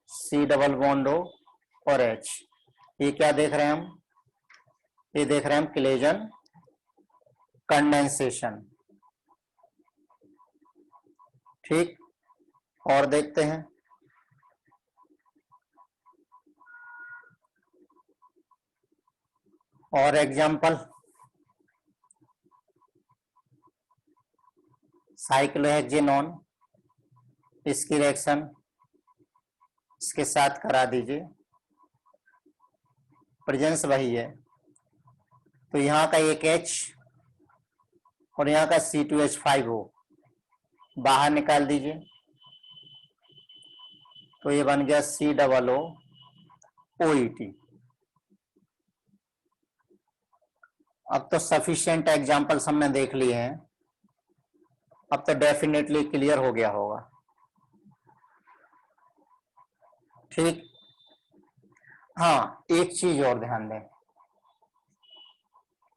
C डबल बॉन्ड O और H। ये क्या देख रहे हैं हम? ये देख रहे हैं हम कोलिजन कंडेंसेशन। ठीक, और देखते हैं। और एग्जांपल, साइक्लोहेक्सेनॉन, इसकी रिएक्शन इसके साथ करा दीजिए, प्रेजेंस वही है। तो यहाँ का एक H और यहाँ का C2H5O बाहर निकाल दीजिए। तो ये बन गया COO OET। अब तो सफिशिएंट एग्जांपल्स हमने देख लिए हैं, अब तो डेफिनेटली क्लियर हो गया होगा। ठीक, हाँ एक चीज और ध्यान दें,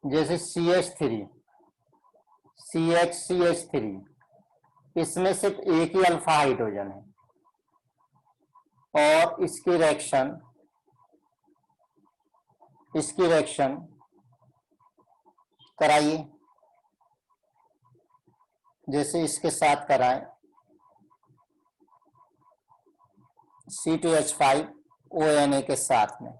जैसे CH3 इसमें सिर्फ एक ही अल्फा हाइड्रोजन है और इसकी रिएक्शन कराइए, जैसे इसके साथ कराएं C2H5ONA के साथ में,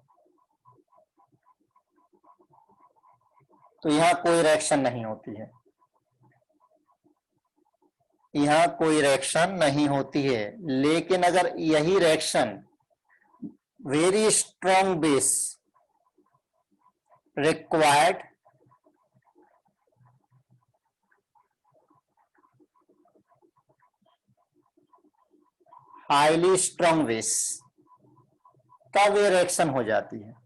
तो यहां कोई रिएक्शन नहीं होती है, यहां कोई रिएक्शन नहीं होती है। लेकिन अगर यही reaction very strong base required highly strong base, तब ये रिएक्शन हो जाती है,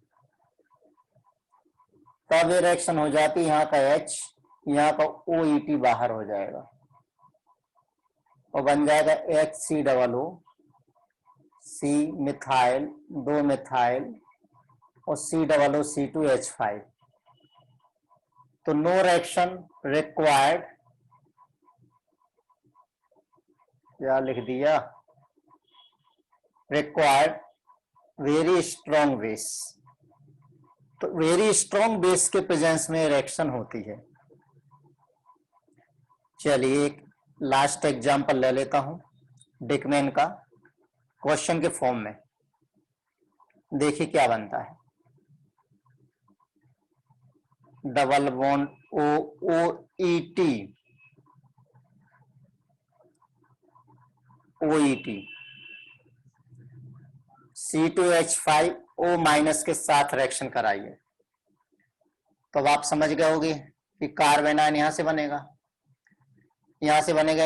यहाँ का H, यहाँ का OET बाहर हो जाएगा और बन जाएगा HCOO, C मिथाइल, 2 मिथाइल और COOC2H5। तो नो रिएक्शन रिक्वायर्ड, क्या लिख दिया, रिक्वायर्ड वेरी स्ट्रॉन्ग बेस। तो वेरी स्ट्रॉन्ग बेस के प्रेजेंस में रिएक्शन होती है। चलिए एक लास्ट एग्जांपल ले लेता हूं डिकमैन का, क्वेश्चन के फॉर्म में, देखिए क्या बनता है। डबल बॉन्ड OET C2H5O- के साथ रिएक्शन कराइए, तो अब आप समझ गए होंगे कि कार्बन आयन यहां से बनेगा,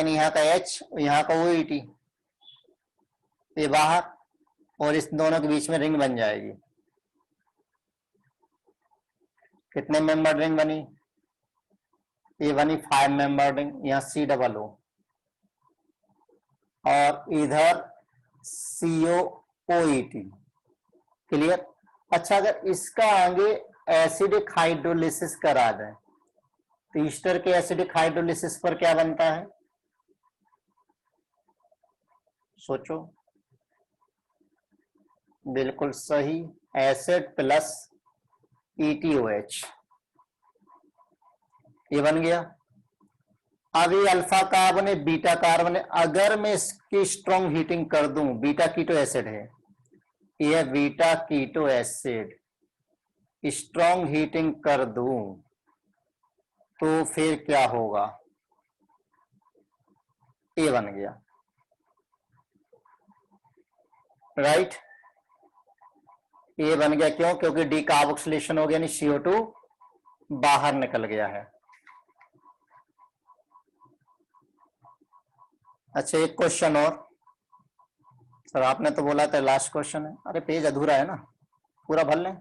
नहीं, यहाँ का H, यहाँ का OET, ये बाहर, और इस दोनों के बीच में रिंग बन जाएगी। कितने मेंबर रिंग बनी, ये बनी 5 मेंबर रिंग, यहाँ COO और इधर COOET। क्लियर। अच्छा, अगर इसका आगे एसिडिक हाइड्रोलिसिस करा दें तो ईस्टर के एसिडिक हाइड्रोलिसिस पर क्या बनता है, सोचो। बिल्कुल सही, एसिड प्लस ETOH, ये बन गया। अब ये अल्फा कार्बन है, बीटा कार्बन है, अगर मैं इसकी स्ट्रॉन्ग हीटिंग कर दूं, बीटा कीटो एसिड है, यह beta keto acid strong heating कर दूं तो फिर क्या होगा, ये बन गया, राइट। ये बन गया क्यों, क्योंकि डीकार्बोक्सिलेशन हो गया, नहीं CO2 बाहर निकल गया है। अच्छा, एक क्वेश्चन और, सर आपने तो बोला था लास्ट क्वेश्चन है, अरे पेज अधूरा है ना, पूरा भर लें,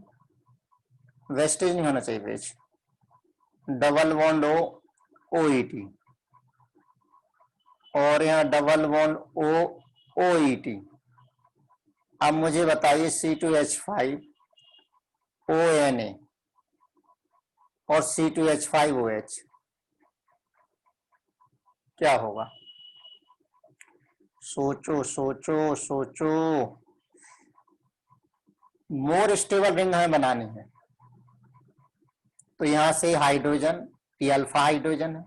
वेस्टेज नहीं होना चाहिए पेज। डबल बॉन्ड OET और यहाँ डबल बॉन्ड OET। अब मुझे बताइए C2H5ONA और C2H5OH क्या होगा, सोचो सोचो सोचो। मोर स्टेबल रिंग हमें बनानी है, तो यहां से हाइड्रोजन, ये अल्फा हाइड्रोजन है,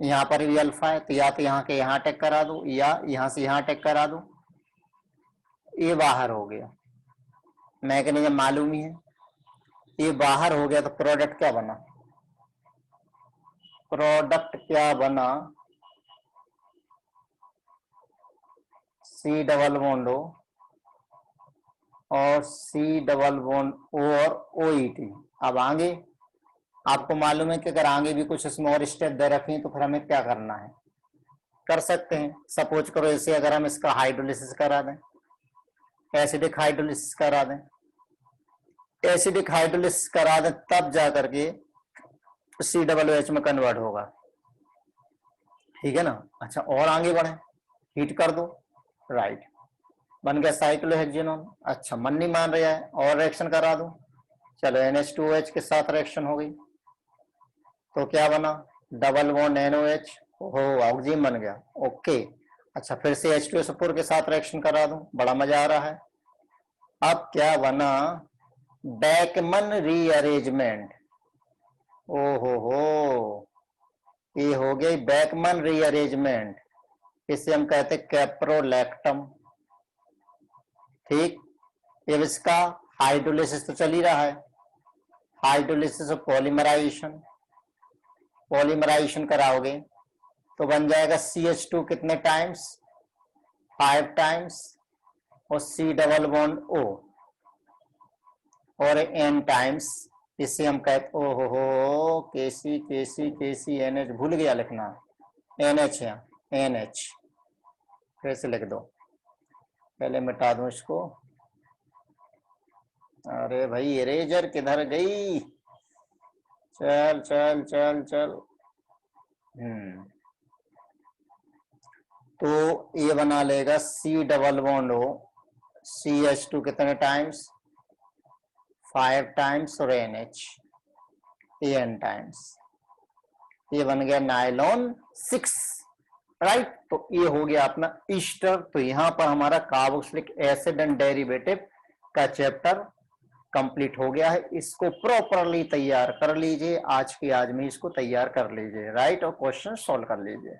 यहाँ पर भी अल्फा है, तो या तो यहाँ के यहाँ अटैक करा दो या यहाँ से यहाँ अटैक करा दो, ये बाहर हो गया, मैकेनिज्म मालूम ही है। ये बाहर हो गया तो प्रोडक्ट क्या बना, C डबल बॉन्ड O और C डबल बॉन्ड O और OET। अब आगे आपको मालूम है कि अगर आगे भी कुछ इसमें और स्टेप दे रखे हैं तो फिर हमें क्या करना है, कर सकते हैं। सपोज करो ऐसे अगर हम इसका हाइड्रोलिसिस करा दें, एसिडिक हाइड्रोलिसिस करा दें, तब जा करके COOH में कन्वर्ट होगा, ठीक है ना। अच्छा, और आगे बढ़े, हीट कर दो, राइट, बन गया साइक्लोहेक्सेनोन। अच्छा, मन नहीं मान रहा है, और रिएक्शन करा दो, चलो NH2OH के साथ रिएक्शन हो गई, तो क्या बना, डबल बॉन्ड NOH, हो ऑक्सीजन बन गया। ओके, अच्छा फिर से H2SO4 के साथ रिएक्शन करा दूं, बड़ा मजा आ रहा है। अब क्या बना, बैकमन रीअरेंजमेंट। ओ हो, ये हो गई बैकमन रीअरेंजमेंट, इसे हम कहते हैं कैप्रोलैक्टम। ठीक, अब इसका हाइड्रोलिसिस तो चल ही रहा है, हाइड्रोलिसिस और पॉलीमराइजेशन, पॉलीमराइजेशन कराओगे तो बन जाएगा CH2 कितने टाइम्स, 5 टाइम्स, और C डबल बॉन्ड O और N टाइम्स, इसे हम कहते, ओ हो केसी केसी केसी NH, भूल गया लिखना, NH है, NH फिर से लिख दो, पहले मिटा दूं इसको। अरे भाई इरेजर किधर गई, चल चल चल चल। तो ये बना लेगा C double bond O, CH2 कितने टाइम्स, 5 टाइम्स, और NH N टाइम्स, ये बन गया नायलॉन 6, राइट। तो ये हो गया अपना ईस्टर। तो यहां पर हमारा कार्बोक्सिलिक एसिड एंड डेरिवेटिव का चैप्टर कंप्लीट हो गया है। इसको प्रॉपरली तैयार कर लीजिए, आज की आज में इसको तैयार कर लीजिए, राइट, और क्वेश्चन सॉल्व कर लीजिए।